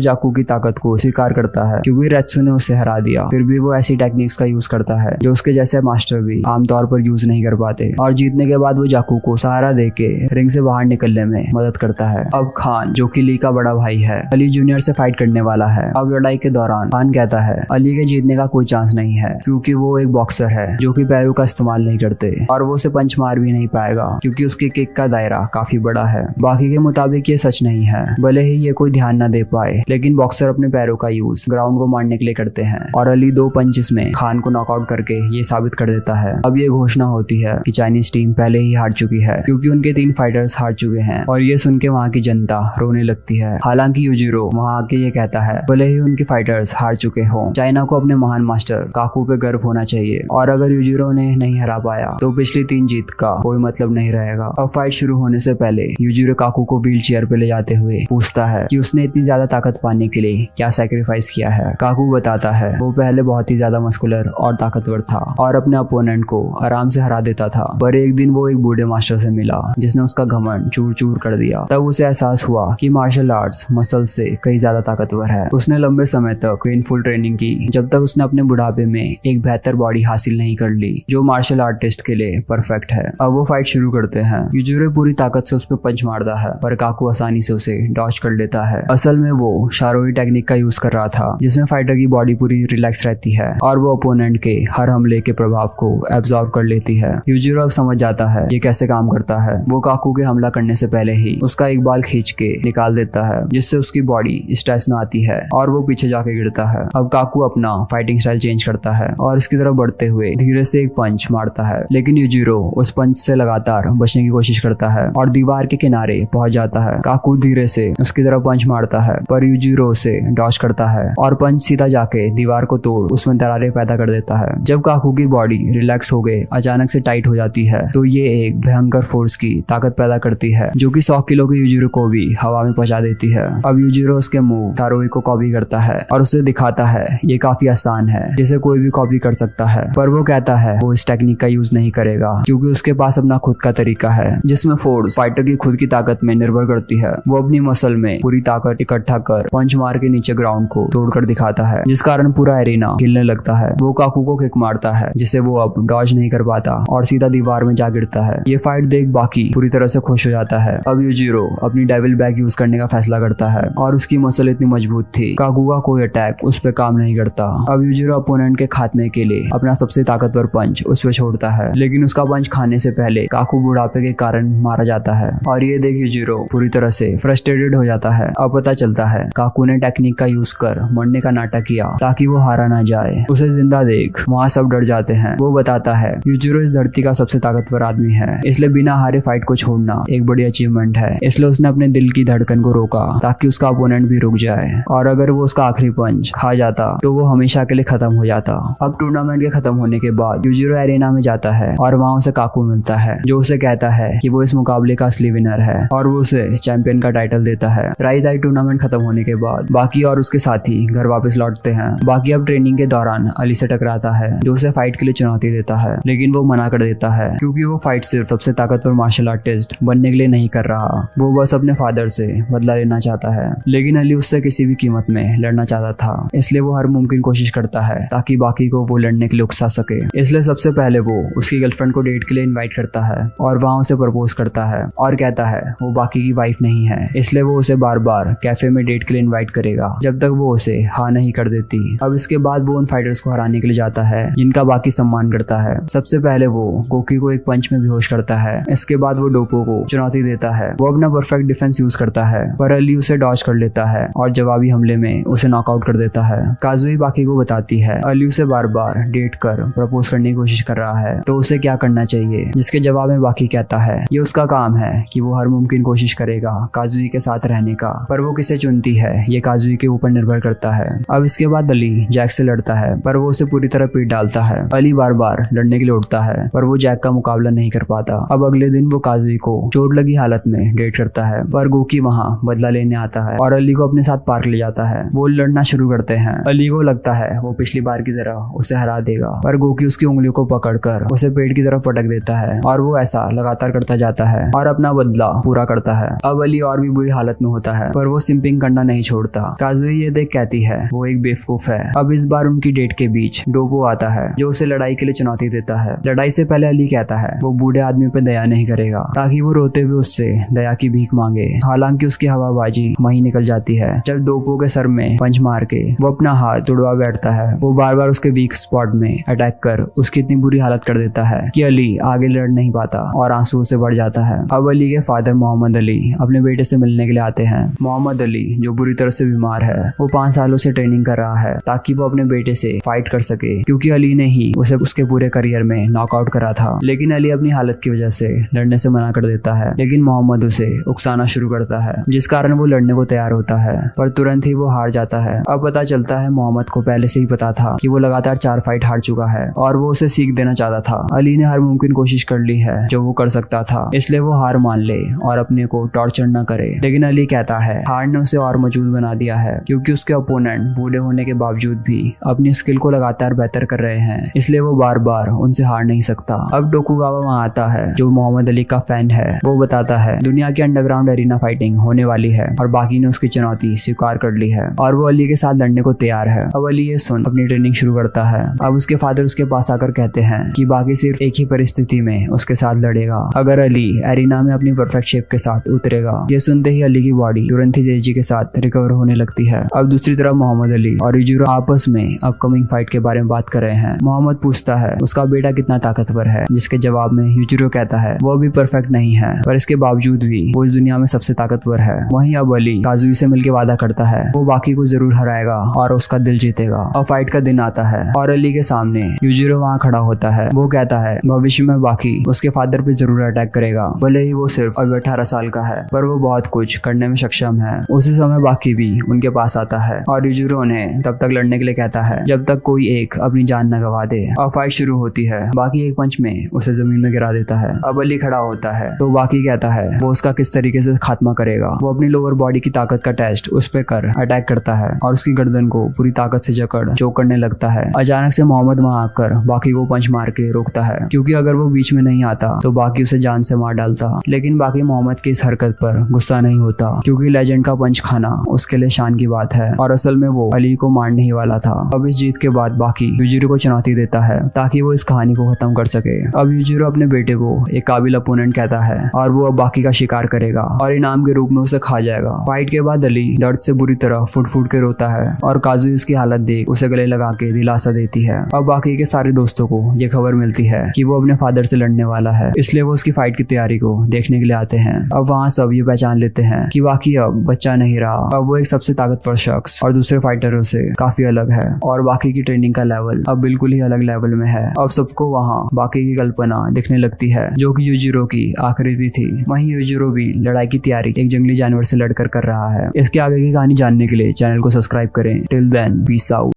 [SPEAKER 3] जाकू की ताकत को स्वीकार करता है क्योंकि रेत्सु ने उसे हरा दिया। फिर भी वो ऐसी टेक्निक्स का यूज करता है जो उसके जैसे मास्टर भी आमतौर पर यूज नहीं कर पाते और जीतने के बाद वो जाकू को सहारा देके रिंग से बाहर निकलने में मदद करता है। अब खान जो कि ली का बड़ा भाई है अली जूनियर से फाइट करने वाला है। अब लड़ाई के दौरान खान कहता है अली के जीतने का कोई चांस नहीं है क्योंकि वो एक बॉक्सर है जो कि पैरों का इस्तेमाल नहीं करते और वो उसे पंच मार भी नहीं पाएगा क्योंकि उसकी किक का दायरा काफी बड़ा है। बाकी के मुताबिक ये सच नहीं है, भले ही ये कोई ध्यान न दे पाए, लेकिन बॉक्सर अपने पैरों का यूज ग्राउंड को मारने के लिए करते हैं और अली 2 पंचेस में खान को नॉकआउट करके ये साबित कर देता है। अब ये घोषणा होती है कि चाइनीज टीम पहले ही हार चुकी है क्योंकि उनके 3 फाइटर्स हार चुके हैं और ये सुन के वहाँ की जनता रोने लगती है। हालांकि यूजिरो वहाँ आके ये कहता है भले ही उनके फाइटर्स हार चुके हों, चाइना को अपने महान मास्टर काकू पे गर्व होना चाहिए और अगर यूजिरो ने नहीं हरा पाया तो पिछली 3 जीत का कोई मतलब नहीं रहेगा। अब फाइट शुरू होने से पहले यूजिरो काकू को व्हील चेयर पे ले जाते हुए पूछता है कि उसने इतनी ज्यादा ताकत पाने के लिए क्या सैक्रिफाइस किया है। काकू बताता है वो पहले बहुत ही ज्यादा मस्कुलर और ताकतवर था और अपने अपोनेंट को आराम से हरा देता था, पर एक दिन वो एक बूढ़े मास्टर से मिला जिसने उसका घमंड चूर चूर कर दिया। तब उसे एहसास हुआ कि मार्शल आर्ट्स मसल से कई ज्यादा ताकतवर है। उसने लंबे समय तक पेनफुल ट्रेनिंग की जब तक उसने अपने बुढ़ापे में एक बेहतर बॉडी हासिल नहीं कर ली जो मार्शल आर्टिस्ट के लिए परफेक्ट है। अब वो फाइट शुरू करते हैं। यूजिरो पूरी ताकत से उस पर पंच मारता है पर काकू आसानी से उसे डॉज कर लेता है। असल में वो शारोई टेक्निक का यूज कर रहा था जिसमें फाइटर की बॉडी पूरी रिलैक्स रहती है और वो अपोनेंट के हर हमले के प्रभाव को एब्जॉर्ब कर लेती है। यूजिरो अब समझ जाता है ये कैसे काम करता है। वो काकू के हमला करने से पहले ही उसका एक बाल खींच के निकाल देता है जिससे उसकी बॉडी स्ट्रेस में आती है और वो पीछे जाके गिरता है। अब काकू अपना फाइटिंग स्टाइल चेंज करता है और इसकी तरफ बढ़ते हुए धीरे से एक पंच मारता है, लेकिन यूजिरो उस पंच से लगातार बचने की कोशिश करता है और दीवार के किनारे पहुंच जाता है। काकू धीरे से उसकी तरफ पंच मारता है पर यूजिरो उसे डॉज करता है और पंच सीधा जाके दीवार को तोड़ उसमें दरारें पैदा कर देता है। जब काकू की बॉडी रिलैक्स हो गए अचानक से टाइट हो जाती है तो ये एक भयंकर फोर्स की ताकत पैदा करती है जो कि 100 किलो के यूजिरो को भी हवा में पहुंचा देती है। अब यूजिरो उसके मूव शारोई को कॉपी करता है और उसे दिखाता है ये काफी आसान है जिसे कोई भी कॉपी कर सकता है, पर वो कहता है वो इस टेक्निक का यूज नहीं करेगा क्योंकि उसके पास अपना खुद का तरीका है जिसमें फोर्स फाइटर की खुद की ताकत में निर्भर करती है। वो अपनी मसल में पूरी ताकत इकट्ठा कर पंच मार के नीचे ग्राउंड को तोड़कर दिखाता है जिस कारण पूरा एरिना हिलने लगता है। वो काकू को किक मारता है जिसे वो अब डॉज नहीं कर पाता और सीधा दीवार में जा गिरता है। ये फाइट देख बाकी पूरी तरह से खुश हो जाता है। अब यूजिरो अपनी डेविल बैग यूज करने का फैसला करता है और उसकी मसल इतनी मजबूत थी काकू का कोई अटैक उस पर काम नहीं करता। अब यूजिरो अपोनेंट के खात्मे के लिए अपना सबसे ताकतवर पंच उस पर छोड़ता है, लेकिन उसका पंच खाने से पहले काकू बुढ़ापे के कारण मारा जाता है और ये देख यूजिरो पूरी तरह से फ्रस्ट्रेटेड हो जाता है। अब पता चलता है काकू ने टेक्निक का यूज कर मरने का नाटक किया ताकि वो हारा ना जाए। उसे जिंदा देख वहाँ सब डर जाते हैं। वो बताता है यूजिरो इस धरती का सबसे ताकतवर आदमी है, इसलिए बिना हारे फाइट को छोड़ना एक बड़ी अचीवमेंट है। इसलिए उसने अपने दिल की धड़कन को रोका ताकि उसका अपोनेंट भी रुक जाए और अगर वो उसका आखिरी पंच खा जाता तो वो हमेशा के लिए खत्म हो जाता। अब टूर्नामेंट के खत्म होने के बाद यूजिरो एरिना में जाता है और वहाँ उसे काकू मिलता है जो उसे कहता है कि वो इस मुकाबले का असली विनर है और वो उसे चैंपियन का टाइटल देता है। राई टूर्नामेंट खत्म होने के बाद बाकी और उसके साथी घर वापस लौटते हैं। बाकी अब ट्रेनिंग के दौरान अली से टकराता है जो उसे फाइट के लिए चुनौती देता है, लेकिन वो मना कर देता है क्योंकि वो फाइट सिर्फ सबसे ताकतवर मार्शल आर्टिस्ट बनने के लिए नहीं कर रहा, वो बस अपने फादर से बदला लेना चाहता है। लेकिन अली उससे किसी भी कीमत में लड़ना चाहता था, इसलिए वो हर मुमकिन कोशिश करता है ताकि बाकी को वो लड़ने के लिए उकसा सके। इसलिए सबसे पहले वो उसकी गर्लफ्रेंड को डेट के लिए इनवाइट करता है और वहाँ उसे प्रपोज करता है और कहता है वो बाकी की वाइफ नहीं है, इसलिए वो उसे बार बार कैफे में डेट के लिए इनवाइट करेगा जब तक वो उसे हाँ नहीं कर देती। अब इसके बाद वो उन फाइटर्स को हराने के लिए जाता है जिनका बाकी सम्मान करता है। सबसे पहले वो गोकी को एक पंच में बेहोश करता है। इसके बाद वो डोपो को चुनौती देता है। वो अपना परफेक्ट डिफेंस यूज करता है पर अली उसे डॉज कर लेता है और जवाबी हमले में उसे नॉकआउट कर देता है। काजुई बाकी को बताती है अली उसे बार बार डेट कर प्रपोज करने की कोशिश कर रहा है तो उसे क्या करना चाहिए, जिसके जवाब में बाकी कहता है ये उसका काम है कि वो हर मुमकिन कोशिश करेगा काजुई के साथ रहने का, पर वो किसे चुनती है ये काजुई के ऊपर निर्भर करता है। अब इसके बाद अली जैक से लड़ता है पर वो उसे पूरी तरह पीट डालता है। अली बार बार लड़ने के लिए उठता है पर वो जैक का मुकाबला नहीं कर पाता। अब अगले दिन वो काजुई को चोट लगी हालत में डेट करता है पर गोकी वहाँ बदला लेने आता है और अली को अपने साथ पार्क ले जाता है। वो लड़ना शुरू करते हैं। अली को लगता है वो पिछली बार की तरह उसे हरा देगा पर गोकी उसकी उंगलियों को पकड़कर उसे पेट की तरफ पटक देता है और वो ऐसा लगातार करता जाता है और अपना बदला पूरा करता है। अब अली और भी बुरी हालत में होता है पर वो सिंपिंग करना नहीं छोड़ता। काजुई ये देख कहती है वो एक बेवकूफ है। अब इस बार उनकी डेट के बीच डोपो आता है जो उसे लड़ाई के लिए चुनौती देता है। लड़ाई से पहले अली कहता है वो बूढ़े आदमी पे दया नहीं करेगा ताकि वो रोते हुए उससे दया की भीख मांगे। हालांकि उसकी हवाबाजी वहीं निकल जाती है जब डोपो के सर में पंच मार के वो अपना हाथ तुड़वा बैठता है। वो बार बार उसके वीक स्पॉट में अटैक कर उसकी इतनी बुरी हालत कर देता है कि अली आगे लड़ नहीं पाता और आंसू से बढ़ जाता है। अब अली के फादर मोहम्मद अली अपने बेटे से मिलने के लिए आते हैं। मोहम्मद अली जो बुरी तरह से बीमार है वो 5 सालों से ट्रेनिंग कर रहा है ताकि वो अपने बेटे से फाइट कर सके क्योंकि अली ने ही उसे उसके पूरे करियर में नॉकआउट करा था। लेकिन अली अपनी हालत की वजह से लड़ने से मना कर देता है। लेकिन मोहम्मद उसे उकसाना शुरू करता है जिस कारण वो लड़ने को तैयार होता है पर तुरंत ही वो हार जाता है। अब पता चलता है मोहम्मद को पहले से ही पता था कि वो लगातार 4 फाइट हार चुका है और वो उसे सीख देना चाहता था। अली ने हर मुमकिन कोशिश कर ली है जो वो कर सकता था इसलिए वो हार मान ले और अपने को टॉर्चर न करे। लेकिन अली कहता है हार ने उसे और मजबूत बना दिया है क्योंकि उसके अपोनेंट बूढ़े होने के बावजूद भी अपनी स्किल को लगातार बेहतर कर रहे हैं इसलिए वो बार बार उनसे हार नहीं सकता। अब टोकुगावा वहाँ आता है जो मोहम्मद अली का फैन है। वो बताता है दुनिया के अंडरग्राउंड एरिना फाइटिंग होने वाली है और बाकी ने उसकी चुनौती स्वीकार कर ली है और वो अली के साथ लड़ने को तैयार है। अब अली ये सुन अपनी ट्रेनिंग शुरू करता है। अब उसके फादर उसके पास आकर कहते हैं कि बाकी सिर्फ एक ही परिस्थिति में उसके साथ लड़ेगा अगर अली एरिना में अपनी परफेक्ट शेप के साथ उतरेगा। ये सुनते ही अली की बॉडी तुरंत ही तेजी के साथ रिकवर होने लगती है। अब दूसरी तरफ मोहम्मद अली और यूजिरो आपस में अपकमिंग फाइट के बारे में बात कर रहे हैं। मोहम्मद पूछता है उसका बेटा कितना ताकतवर है जिसके जवाब में यूजिरो कहता है वो भी परफेक्ट नहीं है पर इसके बावजूद भी वो इस दुनिया में सबसे ताकतवर है। वहीं अब अली काजुई से मिलकर वादा करता है वो बाकी को जरूर हराएगा और उसका दिल जीतेगा। अब फाइट का दिन आता है और अली के सामने यूजिरो वहाँ खड़ा होता है। वो कहता है भविष्य में बाकी उसके फादर पे जरूर अटैक करेगा भले ही वो सिर्फ अभी 18 साल का है पर वो बहुत कुछ करने में सक्षम है। उसी समय बाकी भी उनके पास आता है और यूजिरो उन्हें तब तक लड़ने के लिए कहता है जब तक कोई एक अपनी जान न गवा दे। अब फाइट शुरू होती है। बाकी एक पंच में उसे जमीन में गिरा देता है। अब अली खड़ा होता है तो बाकी कहता है वो उसका किस तरीके से खात्मा करेगा। वो अपनी लोअर बॉडी की ताकत का टेस्ट उस पे कर अटैक करता है और उसकी गर्दन को पूरी ताकत से जकड़ चोक करने लगता है। अचानक से मोहम्मद वहां आकर बाकी को पंच मार के रोकता है क्योंकि अगर वो बीच में नहीं आता तो बाकी उसे जान से मार डालता। लेकिन बाकी मोहम्मद की इस हरकत पर गुस्सा नहीं होता क्योंकि लेजेंड का पंच खाना उसके लिए शान की बात है और असल में वो अली को मारने ही वाला था। अब इस जीत के बाद बाकी यूजिरो को चुनौती देता है ताकि वो इस कहानी को खत्म कर सके। अब यूजिरो अपने बेटे को एक काबिल अपोनेंट कहता है और वो अब बाकी का शिकार करेगा और इनाम के रूप में उसे खा जाएगा। फाइट के बाद अली दर्द से बुरी तरह फुट फुट के रोता है और काजुई उसकी हालत देख उसे गले लगा के दिलासा देती है। अब बाकी के सारे दोस्तों को ये खबर मिलती है कि वो अपने फादर से लड़ने वाला है इसलिए वो उसकी फाइट की तैयारी को देखने के लिए आते हैं। अब वहाँ सब ये पहचान लेते हैं कि बाकी अब बच्चा नहीं रहा। अब वो एक सबसे ताकतवर शख्स और दूसरे फाइटरों से काफी अलग है और बाकी की ट्रेनिंग का लेवल अब बिल्कुल ही अलग लेवल में है। अब सबको वहाँ बाकी की कल्पना दिखने लगती है जो कि यूजिरो की आखिरी थी। वहीं यूजिरो भी लड़ाई की तैयारी एक जंगली जानवर से लड़कर कर रहा है। इसके आगे की कहानी जानने के लिए चैनल को सब्सक्राइब करें। Till then peace out.